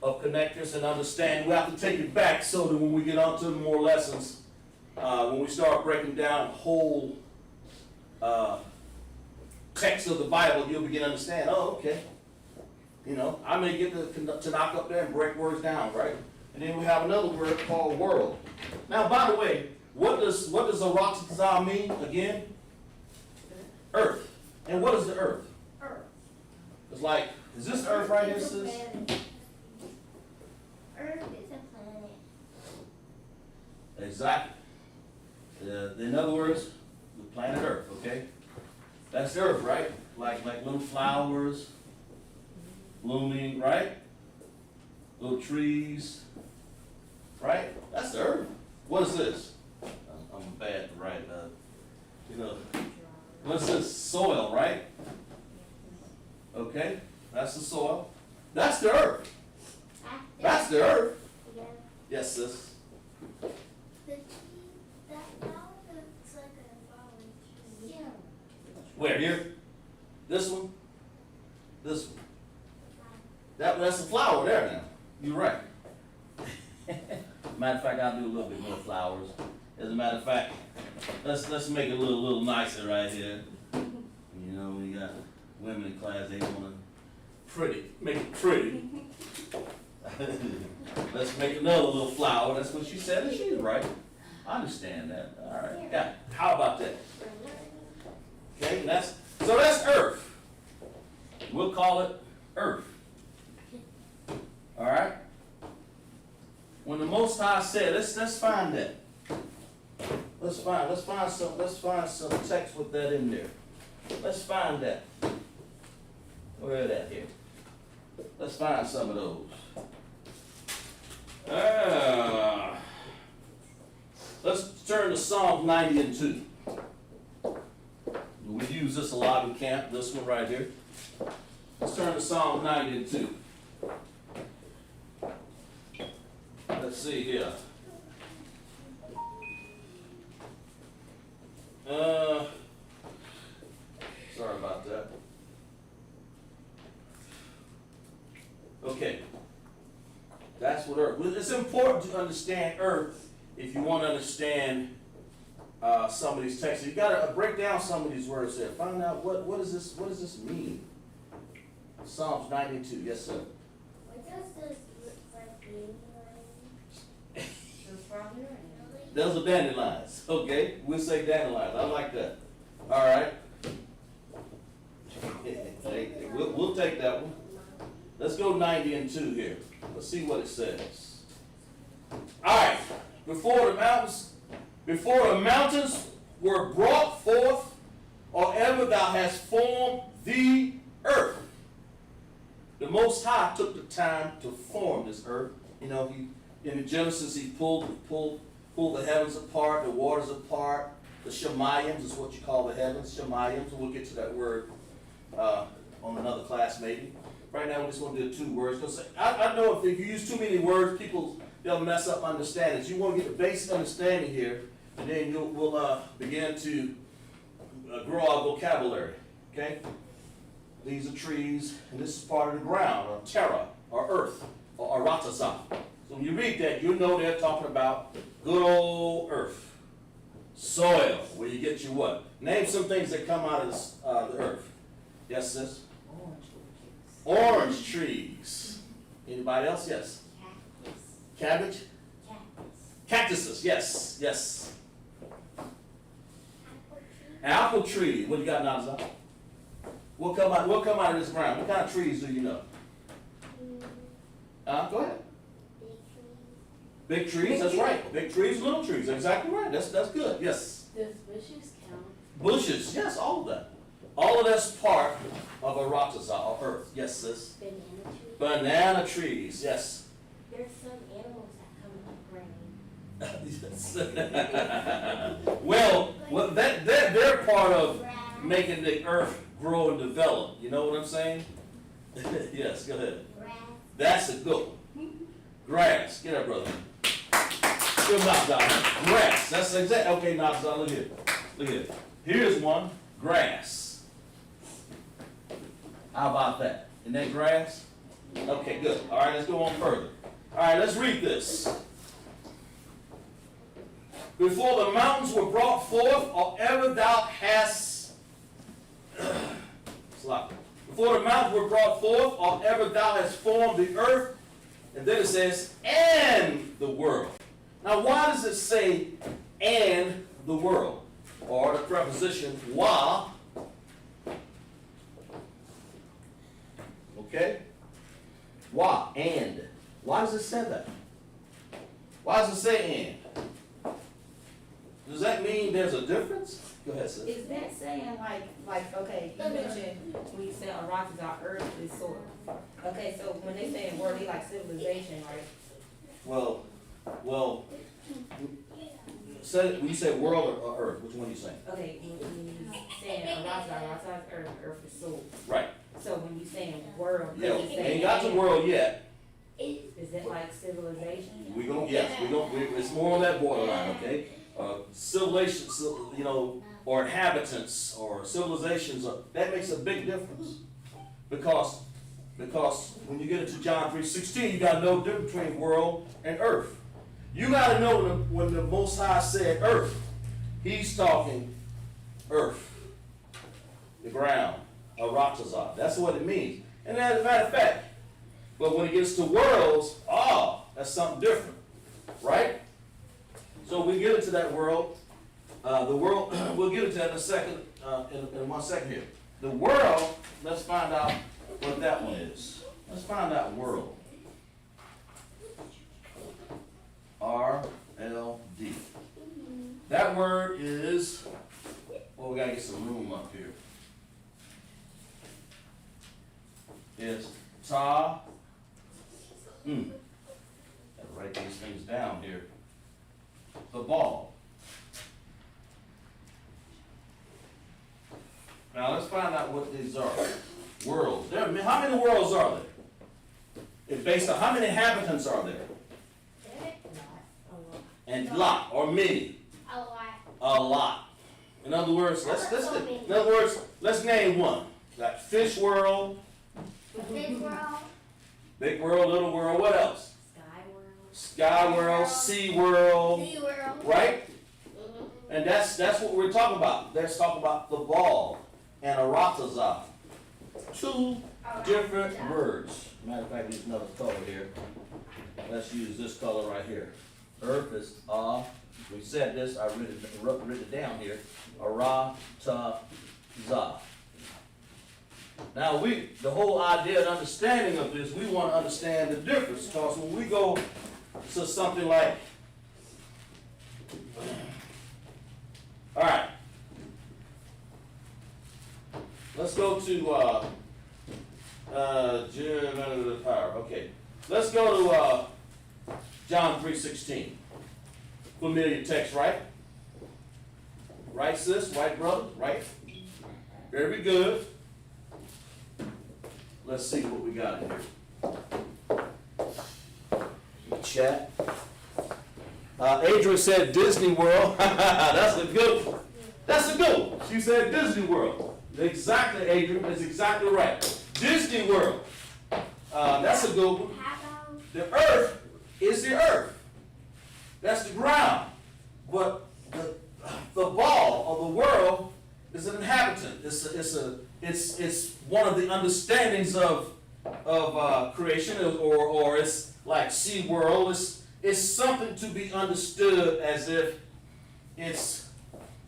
of connectors and understand. We have to take it back so that when we get on to more lessons, when we start breaking down whole text of the Bible, you'll begin to understand, oh, okay. You know, I may get to knock up there and break words down, right? And then we have another word called world. Now, by the way, what does aratazah mean again? Earth. And what is the earth? Earth. It's like, is this earth right here, sis? Earth is a planet. Exactly. In other words, the planet Earth, okay? That's the earth, right? Like little flowers blooming, right? Little trees, right? That's the earth. What is this? I'm bad to write, what's this? Soil, right? Okay, that's the soil. That's the earth. That's the earth. Yes, sis. The tree, that flower looks like a flower tree. Yeah. Where, here? This one? This one. That's a flower there now. You're right. Matter of fact, I'll do a little bit more flowers. As a matter of fact, let's make it a little nicer right here. You know, we got women in class, they want to make it pretty. Let's make another little flower. That's what she said, and she's right. I understand that. All right. Yeah. How about that? Okay, that's Earth. We'll call it Earth. All right. When the Most High said, let's find that. Let's find some text with that in there. Let's find that. Where is that here? Let's find some of those. Let's turn to Psalm 90 and 2. We use this a lot in camp, this one right here. Let's turn to Psalm 90 and 2. Let's see here. Sorry about that. Okay. That's what earth. It's important to understand earth if you want to understand some of these texts. You gotta break down some of these words here. Find out what does this mean? Psalms 92. Yes, sir. What does this look like in The strawberry. Those are dandelions. Okay, we'll say dandelions. I like that. All right. We'll take that one. Let's go 90 and 2 here. Let's see what it says. All right. Before the mountains were brought forth, or ever thou hast formed the earth. The Most High took the time to form this earth. You know, in Genesis, he pulled the heavens apart, the waters apart. The Shemayims is what you call the heavens, Shemayims. We'll get to that word on another class maybe. Right now, we just want to do 2 words. Because I know if you use too many words, they'll mess up understandings. You want to get the basic understanding here, and then we'll begin to grow our vocabulary. Okay? These are trees, and this is part of the ground, or terra, or earth, or aratazah. So when you read that, you know they're talking about good old earth, soil, where you get your what? Name some things that come out of the earth. Yes, sis? Orange trees. Anybody else? Yes. Cactus. Cabbage? Cactus. Cactuses. Yes. Yes. Apple tree. Apple tree. What you got, Nazar? What come out of this ground? What kind of trees do you know? Go ahead. Big trees. Big trees. That's right. Big trees, little trees. Exactly right. That's good. Yes. Does bushes count? Bushes. Yes. All of that. All of that's part of a ratazah, or earth. Yes, sis. Banana tree. Banana trees. Yes. There's some animals that come up grain. well, they're part of making the earth grow and develop. You know what I'm saying? Yes, go ahead. Grass. That's a good one. Grass. Get up, brother. Good knock down. Grass. That's exactly. Okay, knock down. Look here. Look here. Here's one. Grass. How about that? Isn't that grass? Okay, good. All right, let's go on further. All right, let's read this. Before the mountains were brought forth, or ever thou hast before the mountains were brought forth, or ever thou hast formed the earth, and then it says, and the world. Now, why does it say, and the world? Or the preposition, wa. Okay? Why? And. Why does it say that? Why does it say and? Does that mean there's a difference? Go ahead, sis. Is that saying like okay, you mentioned when you said Aratazah, earth is soil. Okay, so when they say in word, they like civilization, right? Well, when you say world or earth, which one are you saying? Okay, when you saying Aratazah is earth, earth is soil. Right. So when you saying world, Yeah, does it say ain't got to and? world yet. Is it like civilization? It's more on that borderline, okay? Civilization, or inhabitants, or civilizations, that makes a big difference. Because when you get into John 3:16, you gotta know the difference between world and earth. You gotta know when the Most High said earth, he's talking earth, the ground, aratazah. That's what it means. And as a matter of fact, but when it gets to worlds, that's something different, right? So we get into that world. The world, we'll get into that in a second, in 1 second here. The world, let's find out what that one is. Let's find out world. R-L-D. That word is, we gotta get some room up here. It's ta. Gotta write these things down here. The ball. Now let's find out what these are. Worlds. How many worlds are there? It's based on how many inhabitants are there? And lot or many. A lot. A lot. In other words, let's name one. Like fish world, Big world. big world, little world. What else? Sky world. Sky world, sea world. Sea world. Right? And that's what we're talking about. Let's talk about the ball and aratazah. Two different words. Matter of fact, use another color here. Let's use this color right here. Earth is we said this, I written it down here. Aratazah. Now the whole idea and understanding of this, we want to understand the difference. Because when we go to something like, all right, let's go to power. Okay, let's go to John 3:16. Familiar text, right? Right, sis? Right, brother? Right? Very good. Let's see what we got in here. Chat. Adrian said Disney World. That's a good one. That's a good one. She said Disney World. Exactly, Adrian. That's exactly right. Disney World. That's a good one. The earth is the earth. That's the ground. But the ball of the world is an inhabitant. It's one of the understandings of creation, or it's like Sea World. It's something to be understood as if it's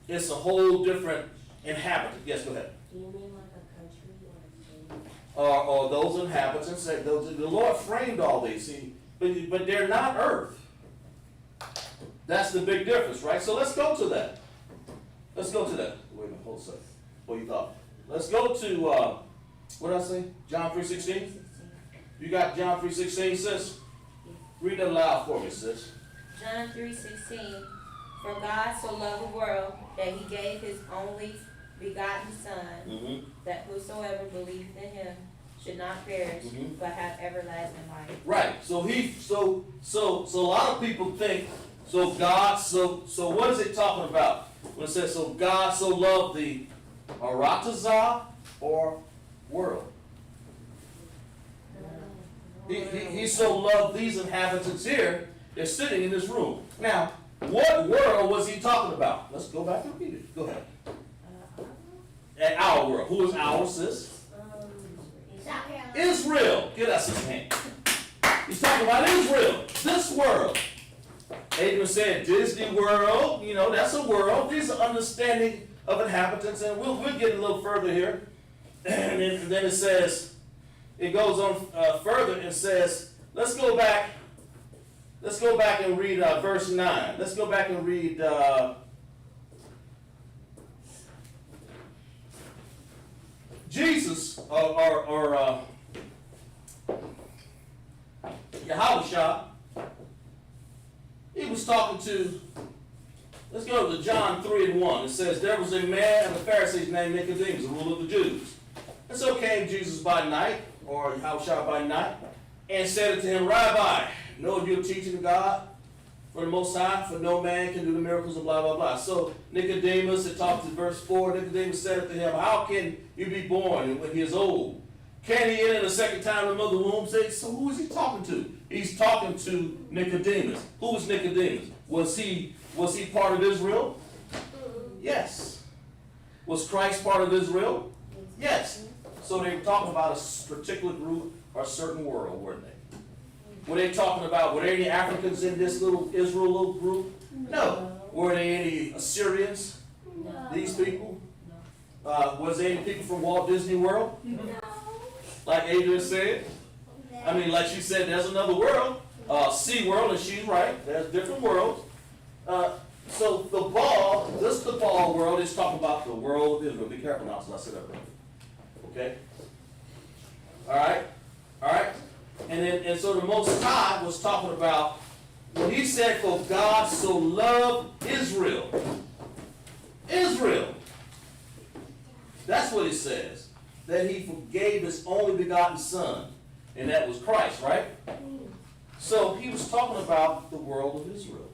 a whole different inhabitant. Yes, go ahead. Do you mean like a country or a state? Or those inhabitants, the Lord framed all these, see, but they're not earth. That's the big difference, right? So let's go to that. Let's go to that. Wait a minute, hold a second. What you thought? Let's go to, what did I say? John 3:16? You got John 3:16, sis? Read that loud for me, sis. John 3:16, for God so loved the world that he gave his only begotten Son, that whosoever believeth in him should not perish, but have everlasting life. Right. So a lot of people think, so what is it talking about? When it says, so God so loved the aratazah or world? He so loved these inhabitants here, they're sitting in this room. Now, what world was he talking about? Let's go back and read it. Go ahead. At our world. Who is our, sis? Israel. Give that sis a hand. He's talking about Israel. This world. Adrian said Disney World. You know, that's a world. These are understanding of inhabitants. And we'll get a little further here. And then it says, it goes on further and says, let's go back and read verse 9. Let's go back and read Jesus or Yahushua. He was talking to, let's go to John 3:1. It says, there was a man of the Pharisees named Nicodemus, the ruler of the Jews. And so came Jesus by night, or Yahushua by night, and said unto him, Rabbi, know you're teaching God for the Most High, for no man can do the miracles of blah, blah, blah. So Nicodemus, it talks in verse 4, Nicodemus said unto him, how can you be born when he is old? Can he enter the second time in the mother's womb? So who is he talking to? He's talking to Nicodemus. Who was Nicodemus? Was he part of Israel? Yes. Was Christ part of Israel? Yes. So they were talking about a particular group or a certain world, weren't they? Were they talking about, were there any Africans in this little Israel little group? No. Were there any Assyrians? No. These people? No. Was there any people from Walt Disney World? No. Like Adrian said? I mean, like she said, there's another world. Sea World, and she's right. There's different worlds. So the ball world is talking about the world of Israel. Be careful now, so I said that right. Okay? All right? And so the Most High was talking about, when he said, for God so loved Israel. Israel. That's what it says. That he forgave his only begotten Son. And that was Christ, right? So he was talking about the world of Israel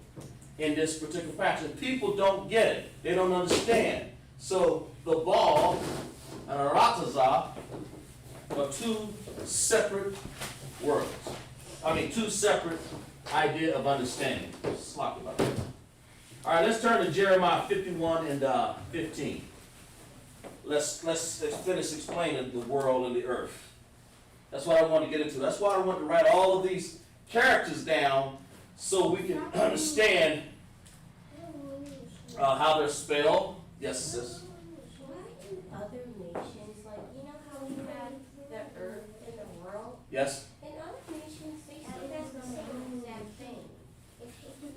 in this particular fashion. People don't get it. They don't understand. So the ball and aratazah are two separate words. I mean, two separate idea of understanding. Slop about that. All right, let's turn to Jeremiah 51 and 15. Let's finish explaining the world and the earth. That's what I want to get into. That's why I want to write all of these characters down so we can understand how they're spelled. Yes, sis. Why do other nations, like, you know how we have the earth and the world? Yes. In other nations, they say that's the same exact thing.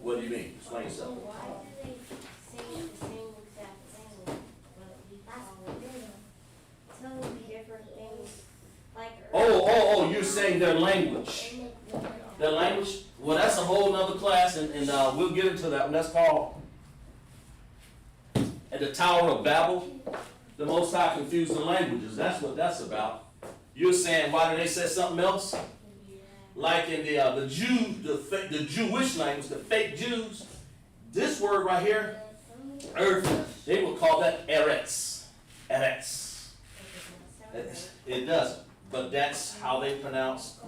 What do you mean? Explain So yourself. why do they say the same exact thing, but we call it totally different things, like earth? Oh, you're saying their language. Their language? Well, that's a whole nother class, and we'll get into that one. That's called at the Tower of Babel. The Most High confused the languages. That's what that's about. You're saying, why did they say something else? Like in the Jewish language, the fake Jews, this word right here, earth, they would call that Eretz. Eretz. It doesn't, but that's how they pronounce.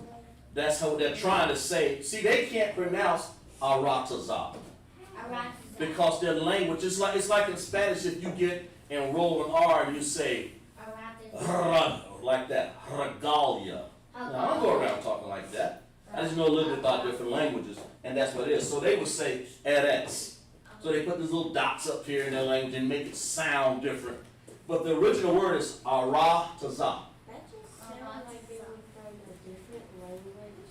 That's how they're trying to say. See, they can't pronounce Aratazah because their language is like, it's like in Spanish if you get and roll an R and you say like that, regalia. Now, I don't go around talking like that. I just know a little bit about different languages, and that's what it is. So they would say Eretz. So they put these little dots up here in their language and make it sound different. But the original word is Aratazah. That just sounds like they were from a different language.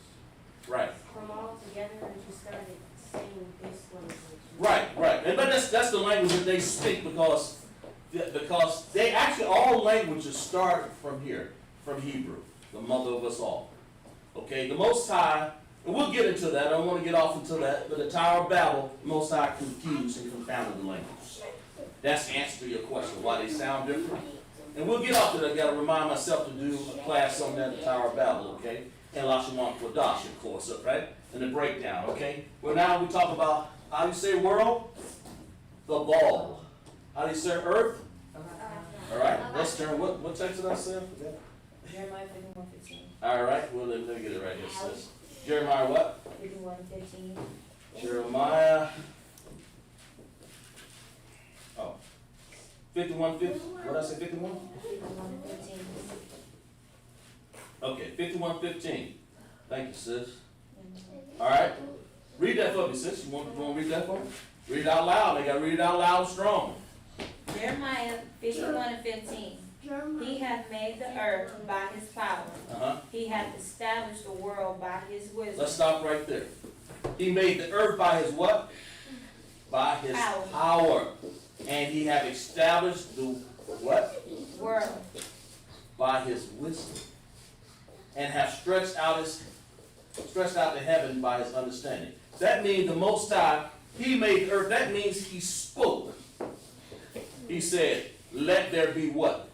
Right. From all together and just started saying this language. Right. But that's the language that they speak because they actually, all languages start from here, from Hebrew, the mother of us all. Okay, the Most High, and we'll get into that, I don't want to get off into that, but the Tower of Babel, the Most High confused and confounded the language. That's the answer to your question, why they sound different. And we'll get off to that, I've got to remind myself to do a class on that, the Tower of Babel, okay? And LASHAWAN QADASH, of course, right? And the breakdown, okay? Well, now we talk about, how do you say world? The ball. How do you say earth? All right, let's turn, what text did I say? Jeremiah 51:15. All right, well, let me get it right here, sis. Jeremiah what? 51:15. Jeremiah. Oh. 51:15. What did I say, 51? 51:15. Okay, 51:15. Thank you, sis. All right. Read that for me, sis. You want to read that for me? Read it out loud. They got to read it out loud strong. Jeremiah 51:15. He hath made the earth by his power. He hath established the world by his wisdom. Let's stop right there. He made the earth by his what? By his power. And he hath established the what? World. By his wisdom. And hath stretched out the heaven by his understanding. That means the Most High, he made the earth. That means he spoke. He said, let there be what?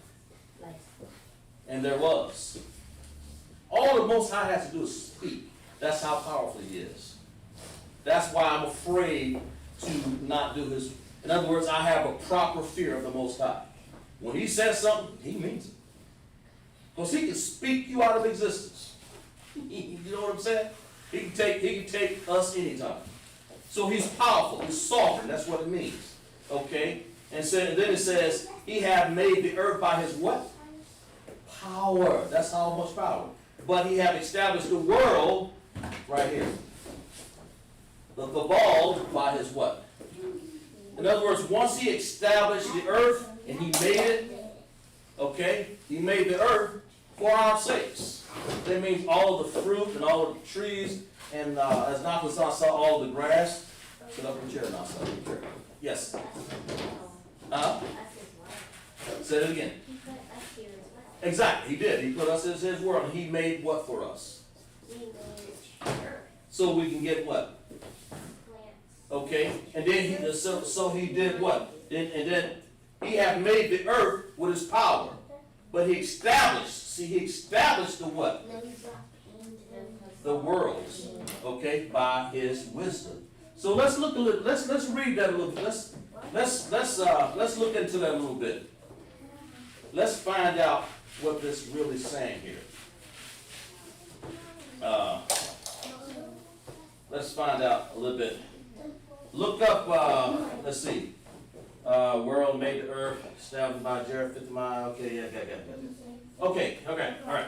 And there was. All the Most High has to do is speak. That's how powerful he is. That's why I'm afraid to not do his. In other words, I have a proper fear of the Most High. When he says something, he means it. Because he can speak you out of existence. You know what I'm saying? He can take us anytime. So he's powerful. He's sovereign. That's what it means. Okay? And then it says, he hath made the earth by his what? Power. That's how much power. But he hath established the world right here. The ball by his what? In other words, once he established the earth and he made it, okay, he made the earth for our sakes. That means all of the fruit and all of the trees, and as Nakasa saw all of the grass. Sit up in the chair now, sit up in the chair. Yes. Say it again. Exactly, he did. He put us in his world, and he made what for us? So we can get what? Okay, and then he did what? And then he hath made the earth with his power, but he established. See, he established the what? The worlds. Okay, by his wisdom. So let's look a little. Let's read that a little bit. Let's look into that a little bit. Let's find out what this really saying here. Let's find out a little bit Look up, let's see. World made the earth, established by Jared 50 mile. Okay, yeah. Okay, all right.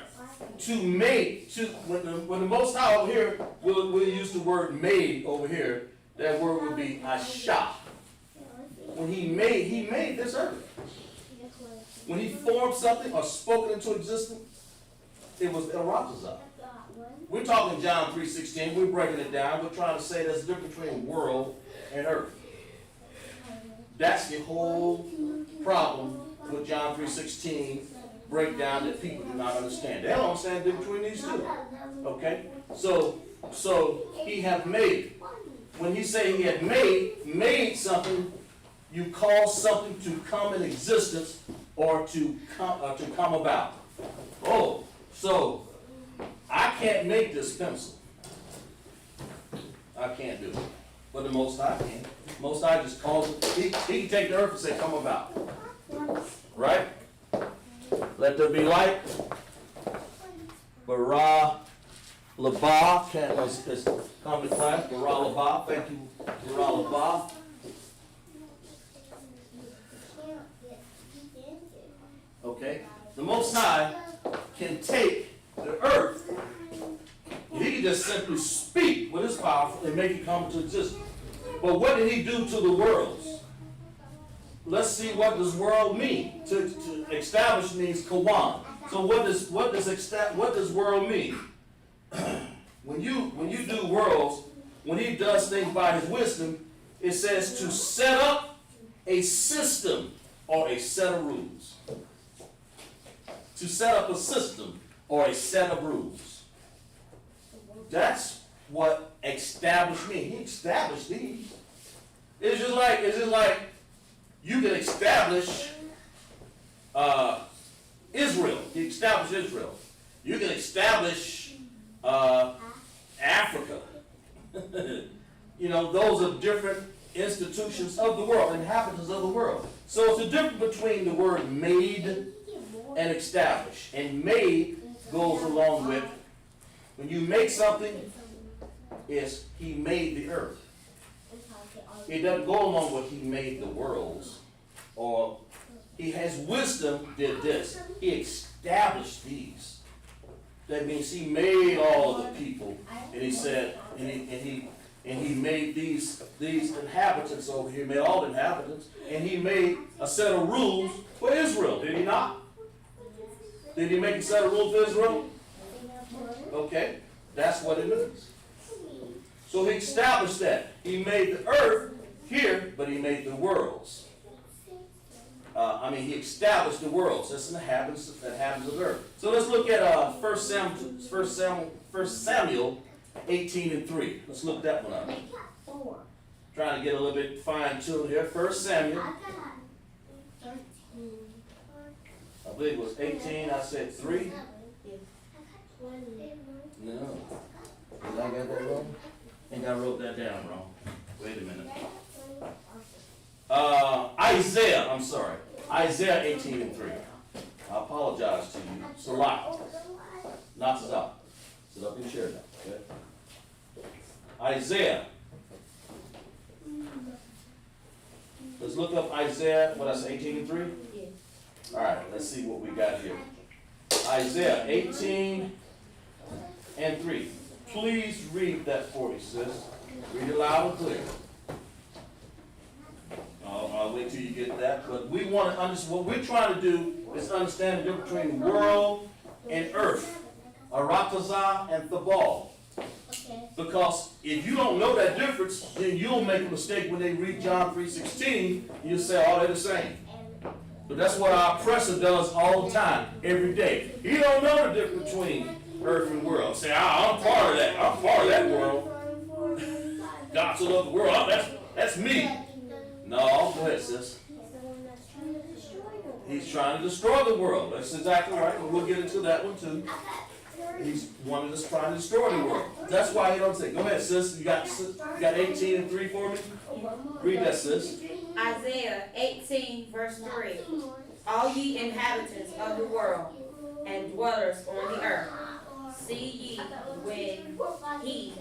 To make, when the Most High over here, we'll use the word made over here. That word would be asha. When he made this earth. When he formed something or spoke it into existence, it was erotiza. We're talking John 3:16. We're breaking it down. We're trying to say there's a difference between world and earth. That's the whole problem with John 3:16 breakdown that people do not understand. They don't understand the difference between these two. Okay? So he have made. When he say he had made something, you cause something to come in existence or to come about. Oh, so I can't make this pencil. I can't do it. But the Most High can. Most High just calls it. He can take the earth and say, come about. Right? Let there be light. Bara Labah is come to class. Bara Labah. Thank you, Bara Labah. Okay? The Most High can take the earth. He can just simply speak with his power and make it come into existence. But what did he do to the worlds? Let's see, what does world mean? To establish means kawan. So what does world mean? When you do worlds, when he does things by his wisdom, it says to set up a system or a set of rules. To set up a system or a set of rules. That's what established means. He established these. It's just like you can establish Israel. He established Israel. You can establish Africa. You know, those are different institutions of the world, inhabitants of the world. So it's a difference between the word made and establish. And made goes along with, when you make something, is he made the earth. It doesn't go along with he made the worlds, or he has wisdom did this. He established these. That means he made all of the people, and he said, and he made these inhabitants over here. He made all the inhabitants, and he made a set of rules for Israel. Did he not? Did he make a set of rules for Israel? Okay, that's what it means. So he established that. He made the earth here, but he made the worlds. He established the worlds. That's the inhabitants of earth. So let's look at 1 Samuel 18:3. Let's look that one up. Trying to get a little bit fine-tuned here. 1 Samuel. I believe it was 18. I said 3. No. Did I get that wrong? I think I wrote that down wrong. Wait a minute. Isaiah 18:3. I apologize to you. Salah. Not Salah. Sit up and share that. Okay? Isaiah. Let's look up Isaiah, what I say, 18:3? All right, let's see what we got here. Isaiah 18:3. Please read that for me, sis. Read it loud and clear. I'll wait till you get that. But we want to understand, what we're trying to do is understand the difference between world and earth. Arataza and Thabal. Because if you don't know that difference, then you'll make a mistake when they read John 3:16. You'll say, oh, they're the same. But that's what our oppressor does all the time, every day. He don't know the difference between earth and world. Say, I'm part of that. I'm part of that world. God so loved the world. That's me. No, go ahead, sis. He's trying to destroy the world. That's exactly right. And we'll get into that one too. He's one that's trying to destroy the world. That's why he don't say, go ahead, sis. You got 18:3 for me? Read that, sis. Isaiah 18, verse 3. All ye inhabitants of the world and dwellers on the earth, see ye when he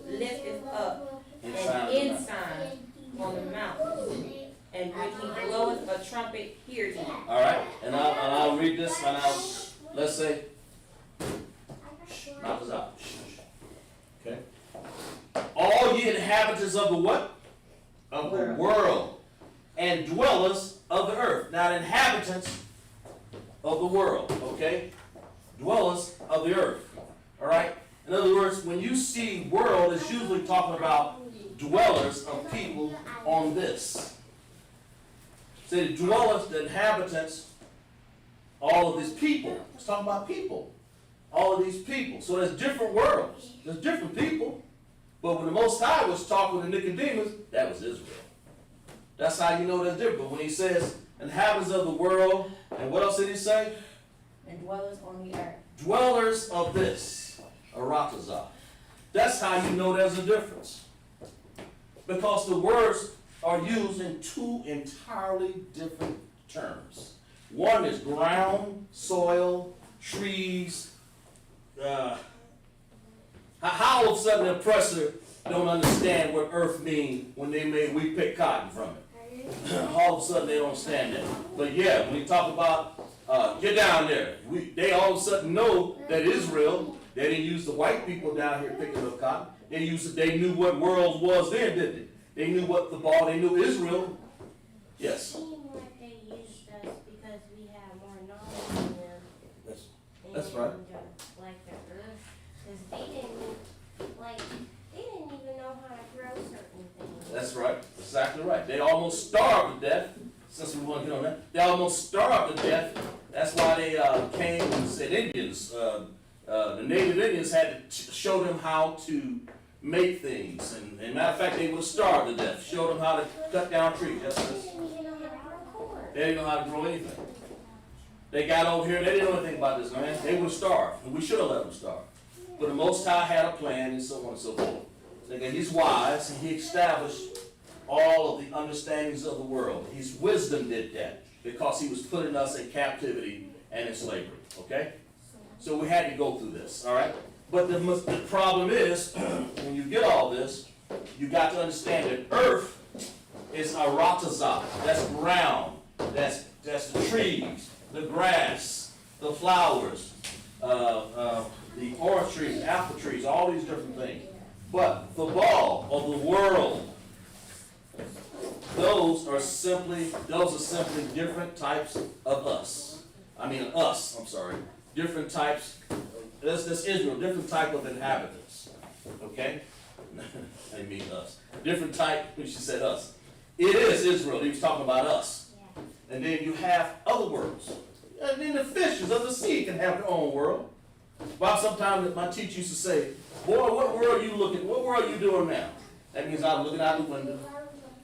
lifteth up an ensign on the mountains, and when he bloweth a trumpet, hear ye. All right, and I'll read this, and let's say, mouth is out. Okay. All ye inhabitants of the what? Of the world, and dwellers of the earth. Now, the inhabitants of the world, okay? Dwellers of the earth. All right? In other words, when you see world, it's usually talking about dwellers of people on this. Say the dwellers, the inhabitants, all of these people. It's talking about people. All of these people. So there's different worlds. There's different people. But when the Most High was talking to Nicodemus, that was Israel. That's how you know that's different. When he says inhabitants of the world, and what else did he say? And dwellers on the earth. Dwellers of this, Aratazah. That's how you know there's a difference. Because the words are used in two entirely different terms. One is ground, soil, trees. How all of a sudden the oppressor don't understand what earth means when we pick cotton from it? All of a sudden they don't understand that. But yeah, when you talk about get down there, they all of a sudden know that Israel, they didn't use the white people down here picking up cotton. They knew what world was then, didn't they? They knew what the ball, they knew Israel. Yes. It seemed like they used us because we have more knowledge than them. That's right. Like the earth, because they didn't even know how to grow certain things. That's right. Exactly right. They almost starved to death. Since we want to get on that, they almost starved to death. That's why they came and said Indians. The native Indians had to show them how to make things. And matter of fact, they would have starved to death. Show them how to cut down trees. They didn't even know how to grow corn. They didn't know how to grow anything. They got over here, they didn't know anything about this land. They would have starved. And we should have let them starve. But the Most High had a plan and so on and so forth. Again, he's wise and he established all of the understandings of the world. His wisdom did that because he was putting us in captivity and in slavery. Okay? So we had to go through this. All right? But the problem is, when you get all this, you got to understand that earth is aratazah. That's ground. That's the trees, the grass, the flowers, the orange trees, apple trees, all these different things. But the ball of the world, those are simply different types of us. Different types. That's Israel, different type of inhabitants. Okay? I mean us. Different type, she said us. It is Israel. He was talking about us. Yeah. And then you have other worlds. And then the fishes of the sea can have their own world. Bob, sometimes my teacher used to say, boy, what world are you looking, what world are you doing now? That means I was looking out the window.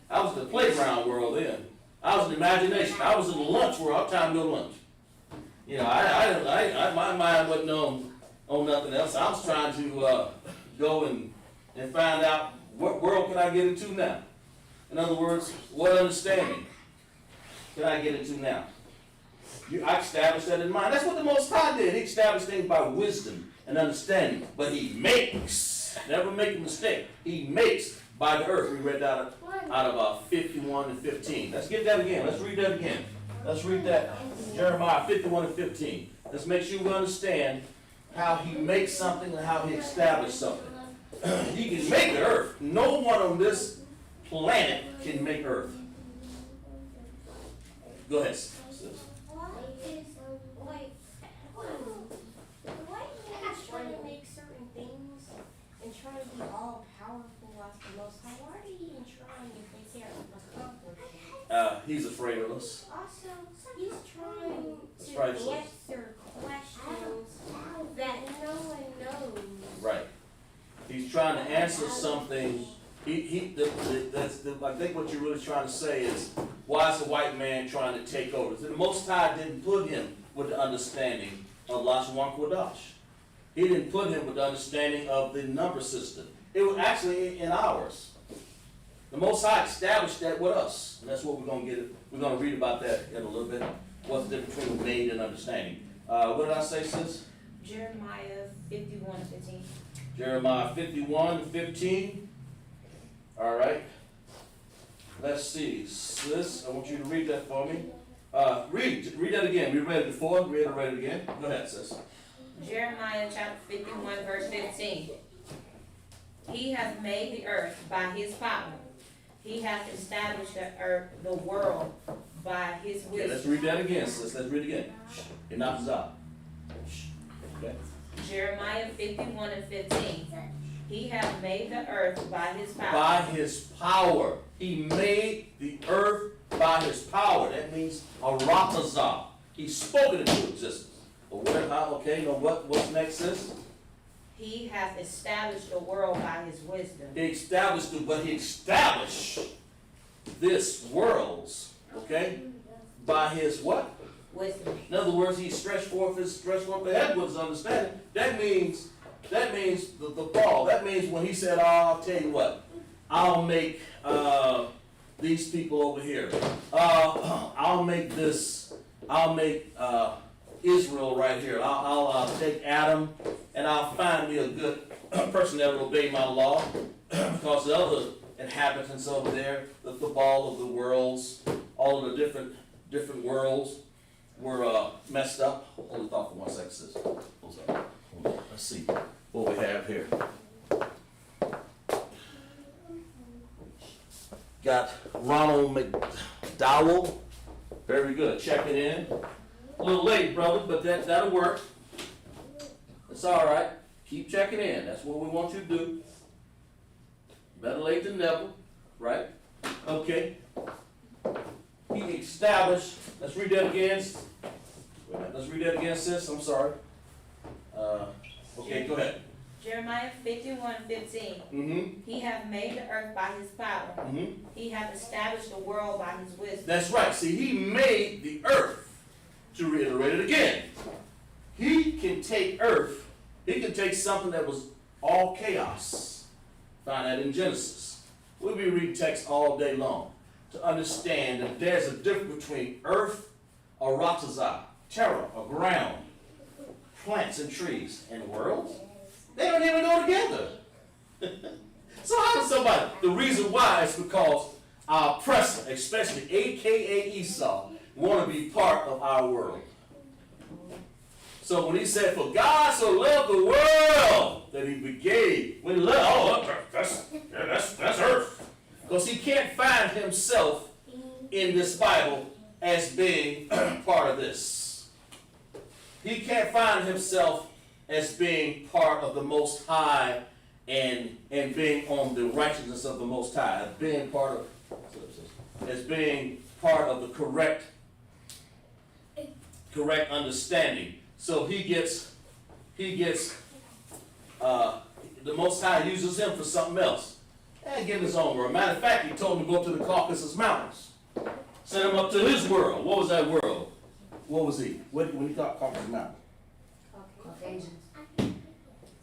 I was in the playground world then. I was in the imagination. I was in the lunch world. I was trying to go to lunch. You know, my mind wasn't on nothing else. I was trying to go and find out what world can I get into now. In other words, what understanding can I get into now? I established that in mind. That's what the Most High did. He established things by wisdom and understanding. But he makes, never make a mistake, he makes by the earth. We read out of 51 and 15. Let's get that again. Let's read that again. Let's read that. Jeremiah 51 and 15. Let's make sure we understand how he makes something and how he established something. He can make the earth. No one on this planet can make earth. Go ahead, sis. Trying to make certain things and trying to be all powerful like the Most High. Why are they even trying if they can't accomplish it? He's afraid of us. Also, he's trying That's to right, sis. answer questions that no one knows. Right. He's trying to answer something. I think what you're really trying to say is, why is the white man trying to take over? The Most High didn't put him with the understanding of LASHAWAN QADASH. He didn't put him with the understanding of the number system. It was actually in ours. The Most High established that with us. And that's what we're going to get. We're going to read about that in a little bit. What's the difference between made and understanding? What did I say, sis? Jeremiah 51 and 15. Jeremiah 51 and 15. All right. let's see, sis, I want you to read that for me. Read that again. We read it before, read it again. Go ahead, sis. Jeremiah chapter 51, verse 15. He hath made the earth by his power. He hath established the world by his Okay, wisdom. let's read that again, sis. Let's read it again. Enough is up. Okay. Jeremiah 51 and 15. He hath made the earth by his power. By his power. He made the earth by his power. That means aratazah. He spoke it into existence. But what, how, okay, now what's next, sis? He hath established the world by his wisdom. He established it, but he established this world's, okay, by his what? Wisdom. In other words, he stretched forth the heavens, understanding. That means the ball. That means when he said, oh, I'll tell you what, I'll make these people over here. I'll make Israel right here. I'll take Adam and I'll find me a good person that will obey my law, because the other inhabitants over there, the ball of the worlds, all of the different worlds were messed up. Hold the thought for 1 second, sis. Hold up. Let's see what we have here. Got Ronald McDowell. Very good. Checking in. A little late, brother, but that'll work. It's all right. Keep checking in. That's what we want you to do. Better late than never, right? Okay. He established. Let's read that again. Let's read that again, sis. I'm sorry. Okay, go ahead. Jeremiah 51 and 15. Mm-hmm. He hath made the earth by his power. Mm-hmm. He hath established the world by his wisdom. That's right. See, he made the earth. To reiterate it again, he can take earth. He can take something that was all chaos. Find that in Genesis. We'll be reading text all day long to understand that there's a difference between earth, aratazah, terra, or ground, plants and trees, and worlds. They don't even go together. So how can somebody? The reason why is because our oppressor, especially AKA Esau, want to be part of our world. So when he said, for God so loved the world that he gave, when he loved, that's earth. Because he can't find himself in this Bible as being part of this. He can't find himself as being part of the Most High and being on the righteousness of the Most High, as being part of the correct understanding. So he gets the Most High uses him for something else. And get his own world. Matter of fact, he told him to go to the Caucasus Mountains. Sent him up to his world. What was that world? What was he? When he thought Caucasus Mountain?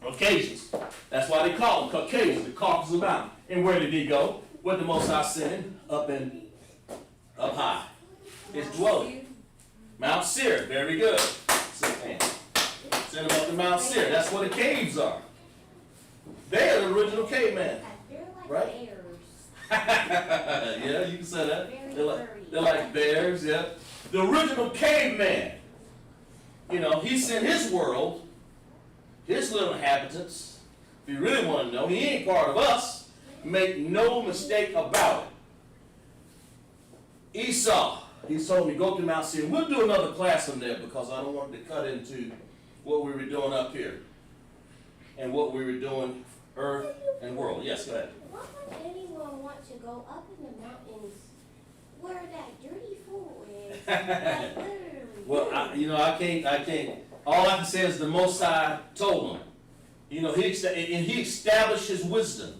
Caucasians. That's why they call them Caucasians, the Caucasus Mountain. And where did he go? Where did the Most High send him? Up high. His dwelling. Mount Seir. Very good. Send him up to Mount Seir. That's where the caves are. They are the original caveman. They're like Right? bears. Yeah, you can say that. Very They're like bears, yeah. The original caveman. You know, he sent his world, his little inhabitants. If you really want to know, he ain't part of us. Make no mistake about it. Esau, he told me, go to Mount Seir. We'll do another class on there because I don't want to cut into what we were doing up here and what we were doing earth and world. Yes, go ahead. Why would anyone want to go up in the mountains where that dirty fool is? Like, literally. Well, I can't. All I can say is the Most High told him. You know, he established his wisdom,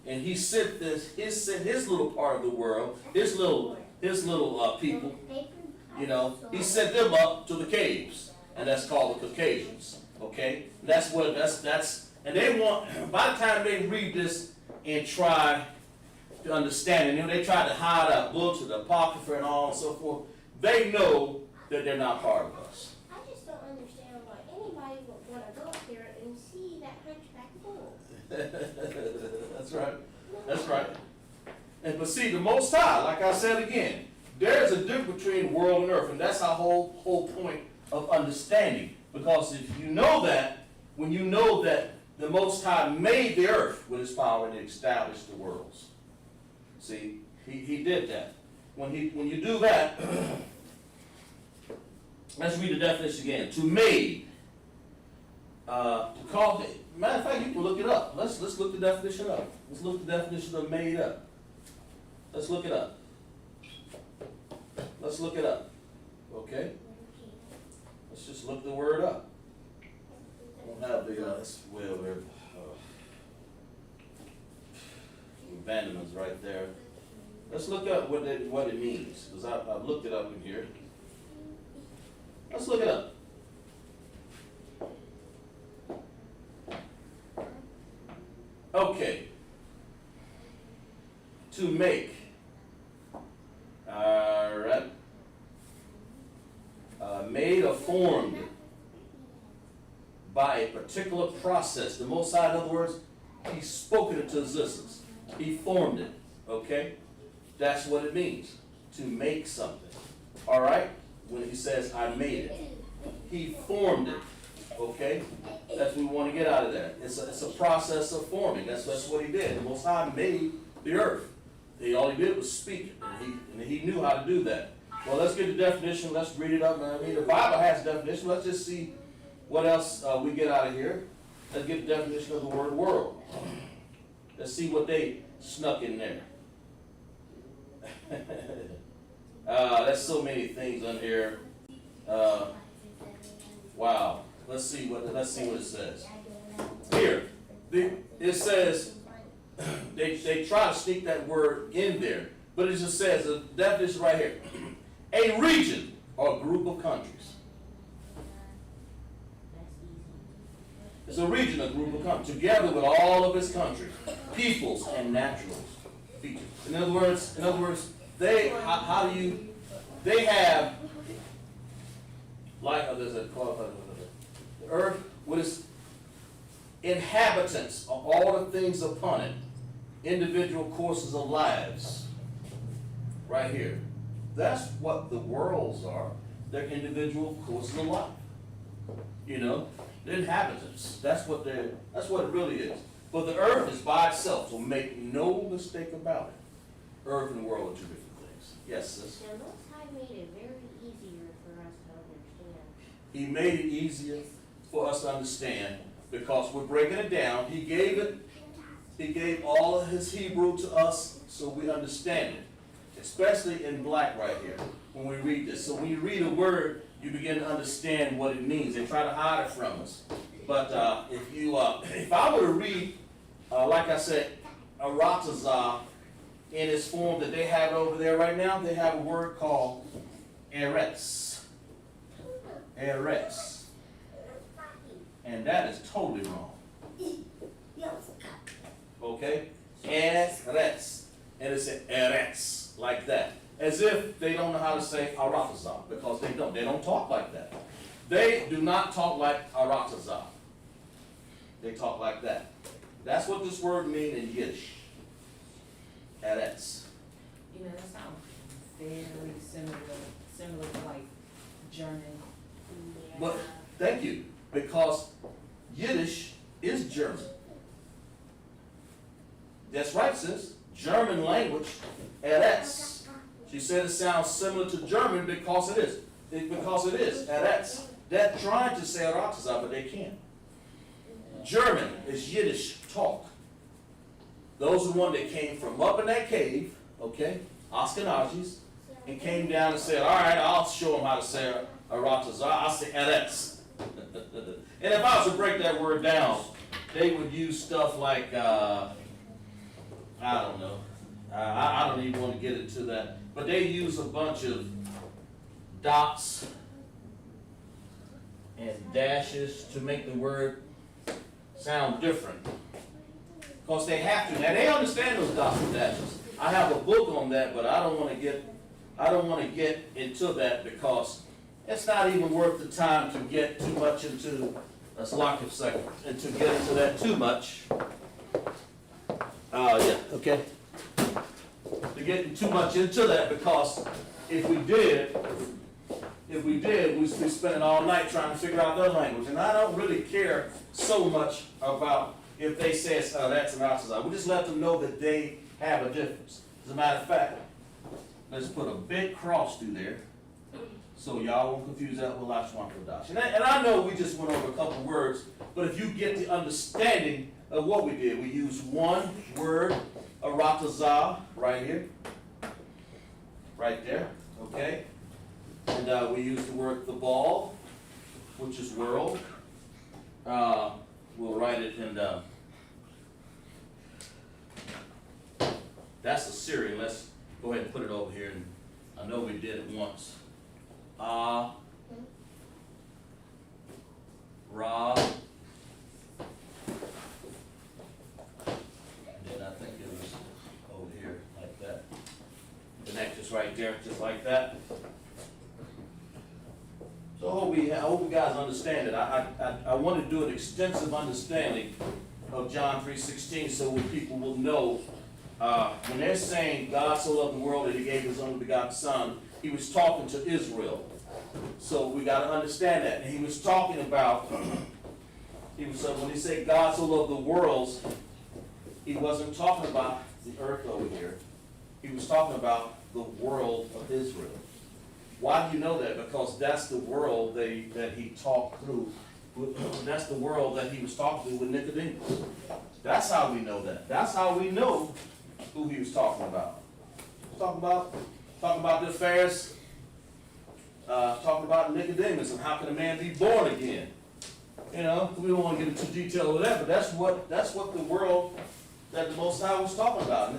and he sent his little part of the world, his little people. You know, he sent them up to the caves, and that's called the Caucasians. Okay, that's, and they want. By the time they read this and try to understand it, you know, they try to hide our books and the Apocrypha and all and so forth. They know that they're not part of us. I just don't understand why anybody would want to go up there and see that hunchback fool. That's right. That's right. But see, the Most High, like I said again, there's a difference between world and earth, and that's our whole point of understanding. Because if you know that, when you know that the Most High made the earth with his power and established the worlds. See, he did that. When you do that, let's read the definition again. To made, to call it. Matter of fact, you can look it up. Let's look the definition up. Let's look the definition of made up. Let's look it up. Let's look it up. Okay? Let's just look the word up. I don't have the, abandonment's right there. Let's look up what it means, because I've looked it up in here. Let's look it up. Okay. To make. Alright. Made or formed by a particular process. The Most High, in other words, he spoke it into existence. He formed it. Okay? That's what it means. To make something. Alright? When he says, I made it. He formed it. Okay? That's what we want to get out of that. It's a process of forming. That's what he did. The Most High made the earth. All he did was speak it. And he knew how to do that. Well, let's get the definition. Let's read it up. I mean, the Bible has a definition. Let's just see what else we get out of here. Let's get the definition of the word world. Let's see what they snuck in there. There's so many things on here. Wow. Let's see what it says. Here, it says they try to sneak that word in there, but it just says the definition right here: a region or group of countries. It's a region, a group of countries, together with all of its countries, peoples, and natural features. In other words, they have like there's a the earth with its inhabitants, all the things upon it, individual courses of lives. Right here, that's what the worlds are. They're individual courses of life. You know, the inhabitants. That's what it really is. But the earth is by itself, so make no mistake about it. Earth and world are two different things. Yes, sis? The Most High made it very easier for us to understand. He made it easier for us to understand because we're breaking it down. He gave all of his Hebrew to us so we understand it, especially in black right here when we read this. So when you read a word, you begin to understand what it means. They try to hide it from us. But if I were to read, like I said, Aratazah in its form that they have over there right now, they have a word called Eretz. Eretz. And that is totally wrong. Okay? Eretz. And it's Eretz, like that. As if they don't know how to say Aratazah, because they don't. They don't talk like that. They do not talk like Aratazah. They talk like that. That's what this word means in Yiddish. Eretz. You know, that sounds very similar to like German. Yeah. But thank you, because Yiddish is German. That's right, sis. German language, Eretz. She said it sounds similar to German because it is. Because it is. Eretz. They're trying to say Aratazah, but they can't. German is Yiddish talk. Those are the ones that came from up in that cave, okay, Ashkenazis, and came down and said, all right, I'll show them how to say Aratazah. I'll say Eretz. And if I was to break that word down, they would use stuff like, I don't know. I don't even want to get into that. But they use a bunch of dots and dashes to make the word sound different. Because they have to. Now they understand those dots and dashes. I have a book on that, but I don't want to get into that because it's not even worth the time to get too much into. Let's lock it a second. And to get into that too much. Yeah, okay. to get too much into that, because if we did, we'd be spending all night trying to figure out their language. And I don't really care so much about if they say that's an oxygen. We just let them know that they have a difference. As a matter of fact, let's put a big cross through there, so y'all won't confuse that with LASHAWAN QADASH. And I know we just went over a couple words, but if you get the understanding of what we did, we used one word, aratazah, right here, right there, okay? And we used the word the ball, which is world. We'll write it in that's Assyrian. Let's go ahead and put it over here. And I know we did it once. Ra. And then I think it was over here like that. Connect us right there, just like that. So I hope you guys understand it. I want to do an extensive understanding of John 3:16, so when people will know, when they're saying God so loved the world that he gave his only begotten son, he was talking to Israel. So we got to understand that. And he was talking about, when he said God so loved the worlds, he wasn't talking about the earth over here. He was talking about the world of Israel. Why do you know that? Because that's the world that he talked through. That's the world that he was talking to with Nicodemus. That's how we know that. That's how we know who he was talking about. Talking about the affairs, talking about Nicodemus and how can a man be born again. You know, we don't want to get into detail of that, but that's what the world that the Most High was talking about.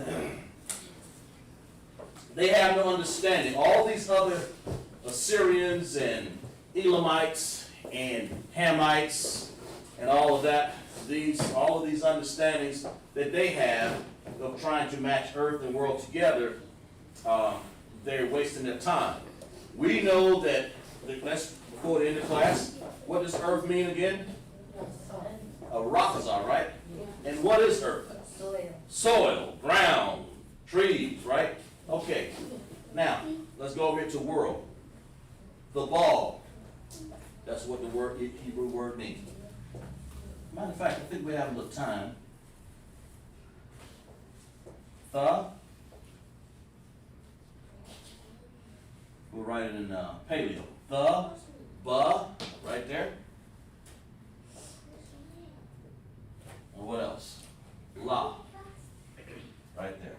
They have no understanding. All these other Assyrians and Elamites and Hamites and all of that, all of these understandings that they have of trying to match earth and world together, they're wasting their time. We know that, let's go into class, what does earth mean again? Aratazah, right? And what is earth? Soil, ground, trees, right? Okay, now, let's go over here to world. The ball, that's what the Hebrew word means. Matter of fact, I think we have a little time. We'll write it in paleo. Right there. And what else? La, right there.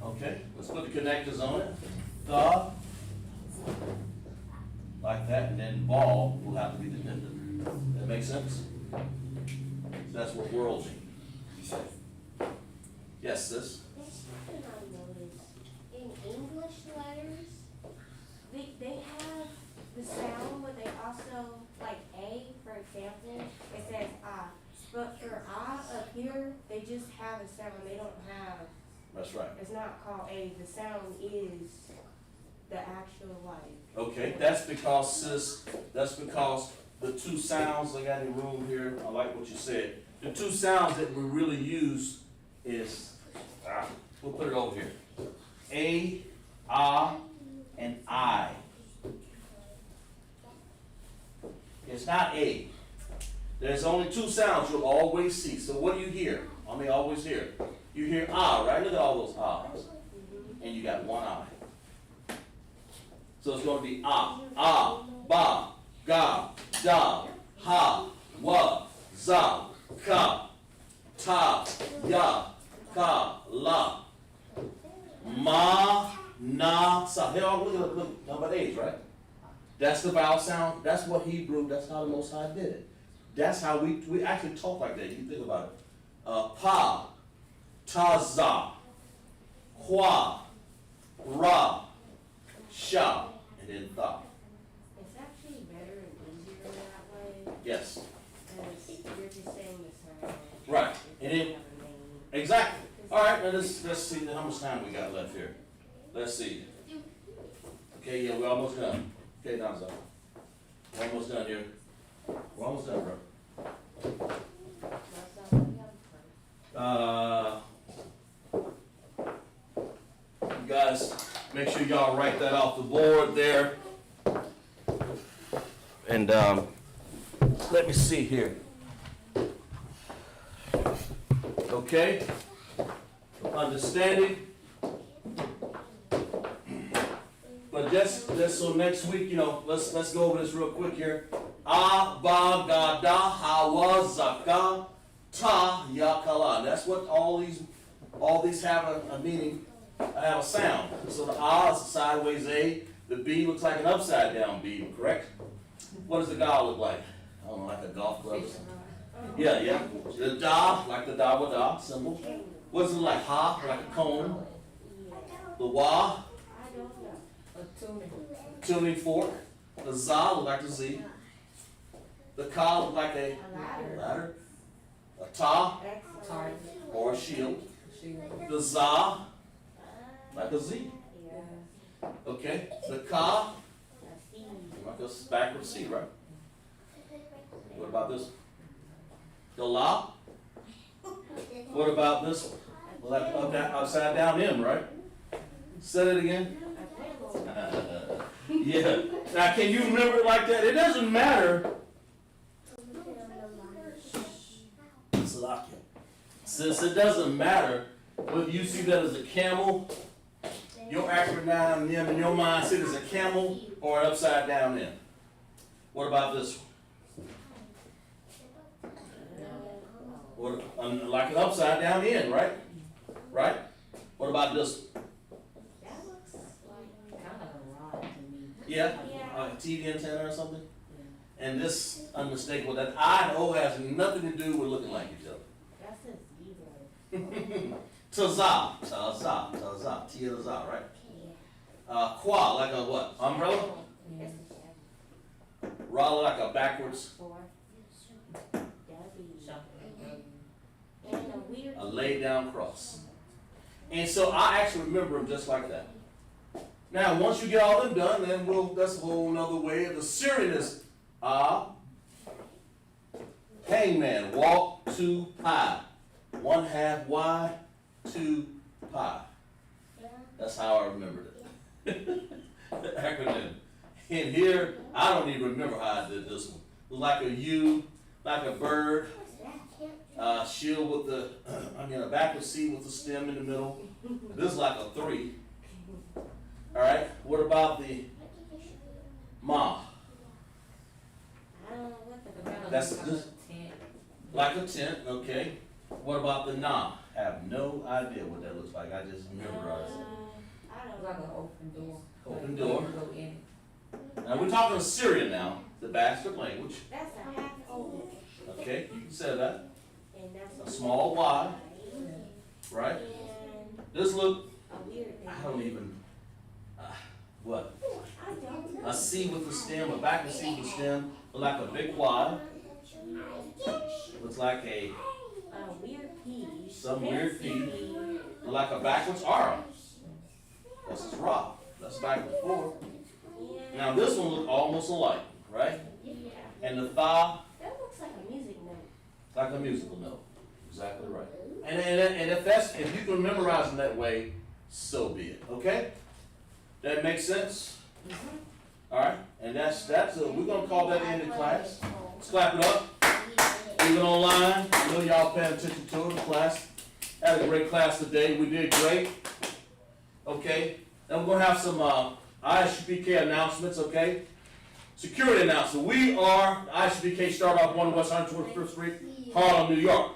Okay, let's put the connectors on it. Like that, and then ball will have to be dependent. That makes sense? That's what world means. Yes, sis? There's something I noticed. In English letters, they have the sound, but they also, like A, for example, it says ah. But for ah up here, they just have a sound. They don't have. That's right. It's not called A. The sound is the actual like. Okay, that's because, sis, the two sounds, I got in the room here, I like what you said. The two sounds that we really use is, we'll put it over here. A, ah, and I. It's not A. There's only two sounds you'll always see. So what do you hear? I mean, always hear. You hear ah, right? Look at all those ahs. And you got one eye. So it's going to be ah, ba, ga, da, ha, wa, za, ka, ta, ya, ka, la, ma, na, sa. Here, look, number 8, right? That's the vowel sound. That's what Hebrew, that's how the Most High did it. That's how we actually talk like that. You think about it. Pa, ta, za, qua, ra, sha, and then tha. It's actually better and easier that way. Yes. Because you're just saying the sound. Right. It And doesn't it, have a name. exactly. All right, now let's see how much time we got left here. Let's see. Okay, yeah, we're almost done. Okay, Donzo. We're almost done here. We're almost done, bro. That's not what we have for. Make sure y'all write that off the board there. And let me see here. Okay, understanding. But just so next week, you know, let's go over this real quick here. Ba Gada Hawa Zaka Ta Yakala. That's what all these have a meaning, have a sound. So the A is a sideways A, the B looks like an upside down B, correct? What does the Ga look like? I don't know, like a golf club. Yeah. The Da, like the Da Wa Da symbol. What is it like? Ha, like a cone. The Wa, tuning fork. The Za look like a Z. The Ka look like a ladder. A Ta, or a shield. The Za, like a Z. Okay. The Ka, like a backward C, right? What about this one? The La. What about this one? Well, like upside down M, right? Say it again. Yeah. Now, can you remember it like that? It doesn't matter. Since it doesn't matter whether you see that as a camel, your acronym M in your mind see it as a camel or an upside down M. What about this one? What, like an upside down N, right? Right? What about this one? That looks like kind of a rod to me. Yeah? A TV antenna or something? And this, unmistakable, that I and O has nothing to do with looking like each other. That's a zebra. Taza, T-A-Z-A, right? Qua, like a what? Umbrella? Ra, like a backwards, a laid down cross. And so I actually remember them just like that. Now, once you get all them done, then that's a whole nother way. The Syrian is hangman, walk to pi. 1/2 Y, 2 pi. That's how I remembered it. The acronym. And here, I don't even remember how I did this one. It was like a U, like a bird, shield with the, a backward C with the stem in the middle. This is like a 3. All right. What about the Ma? I don't know what the That's just like a tent. Okay. What about the Na? I have no idea what that looks like. I just memorized it. I don't Like an know. open door. Open door. Go in. Now we're talking Syrian now, the bastard language. That's a half open. Okay, you can say that. And that's A small Y, right? And This look, a weird thing. I don't even, what? I don't know. A C with the stem, a backward C with the stem, look like a big Y. Looks like a, Weird P. some weird P. Look like a backwards R. This is Ra. That's backwards 4. Now this one looks almost alike, right? Yeah. And the Tha, That looks like a music note. like a musical note. Exactly right. And if you can memorize them that way, so be it. Okay? That makes sense? All right. And we're gonna call that the end of class. Let's clap it up. Even online, I know y'all paying attention to it. Class had a great class today. We did great. Okay. Then we're gonna have some ISUPK announcements. Okay. Security announcement. We are ISUPK start off 1 West 125th Street, Harlem, New York.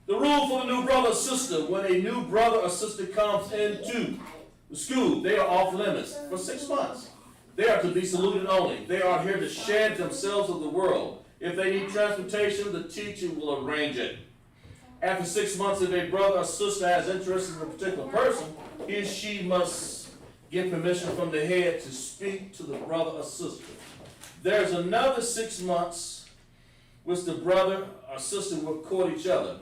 The rule for the new brother or sister: when a new brother or sister comes into the school, they are off limits for 6 months. They are to be saluted only. They are here to shed themselves of the world. If they need transportation, the teacher will arrange it. After 6 months, if a brother or sister has interest in a particular person, he or she must get permission from the head to speak to the brother or sister. There's another 6 months which the brother or sister will court each other.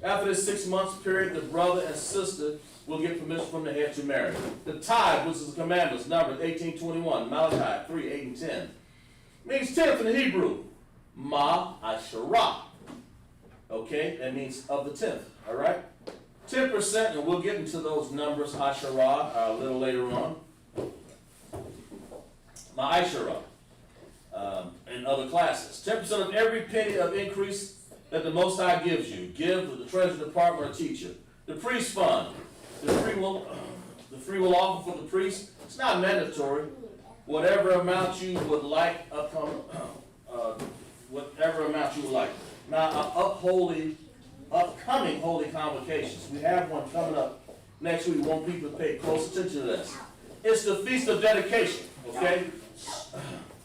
After this 6 months period, the brother and sister will get permission from the head to marry. The tithe, which is the commandments, Numbers 18:21, Malachi 3, 8, and 10, means 10th in Hebrew. Ma Asherah. Okay, that means of the 10th. All right, 10%, and we'll get into those numbers, Asherah, a little later on. Ma'ashara, and other classes. 10% of every penny of increase that the Most High gives you, give to the treasury department or teacher. The priest fund, the free will offer for the priest. It's not mandatory. Whatever amount you would like, whatever amount you would like. Now, upcoming holy convocations. We have one coming up next week. We want people to pay close attention to this. It's the Feast of Dedication, okay?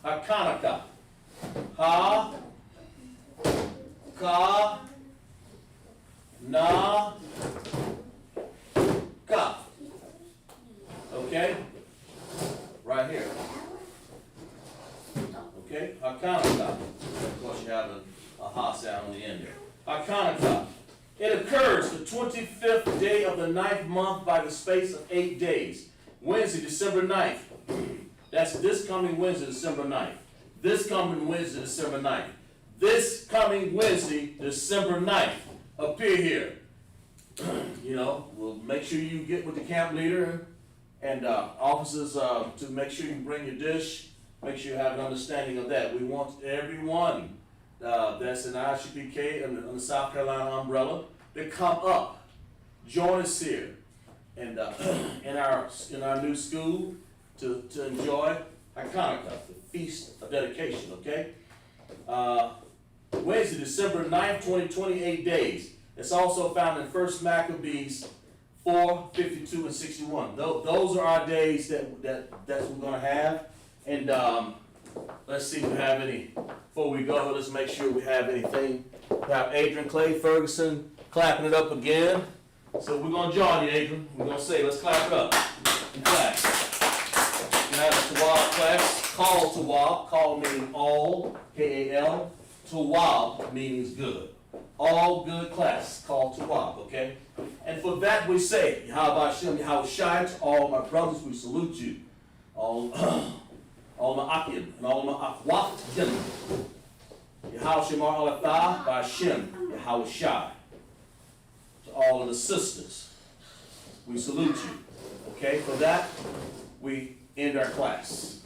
Hakanaka. Ha. Ka. Na. Ka. Okay? Right here. Okay? Hakanaka. Of course, you have a ha sound on the end there. Hakanaka. It occurs the 25th day of the 9th month by the space of 8 days. Wednesday, December 9th. That's this coming Wednesday, December 9th. This coming Wednesday, December 9th. This coming Wednesday, December 9th. Appear here. You know, we'll make sure you get with the camp leader and officers to make sure you bring your dish. Make sure you have an understanding of that. We want everyone that's in ISUPK and the South Carolina umbrella to come up, join us here, and in our new school to enjoy Hakanaka, the Feast of Dedication. Okay, Wednesday, December 9th, 2028 days. It's also found in 1 Maccabees 4, 52, and 61. Those are our days that's we're gonna have. And let's see if we have any, before we go, let's make sure we have anything. We have Adrian Clay Ferguson clapping it up again. So we're going to join you, Adrian. We're going to say, let's clap it up. In class. We have a Tawab class, call Tawab, call meaning all, K-A-L, Tawab means good. All good class, call Tawab, okay? And for that we say, Yahweh Hashem, Yahweh Shai, to all my brothers, we salute you. All my Akim and all my Akwat Jim. Yahweh Shemar Alatha by Hashem, Yahweh Shai. To all of the sisters, we salute you. Okay, for that, we end our class.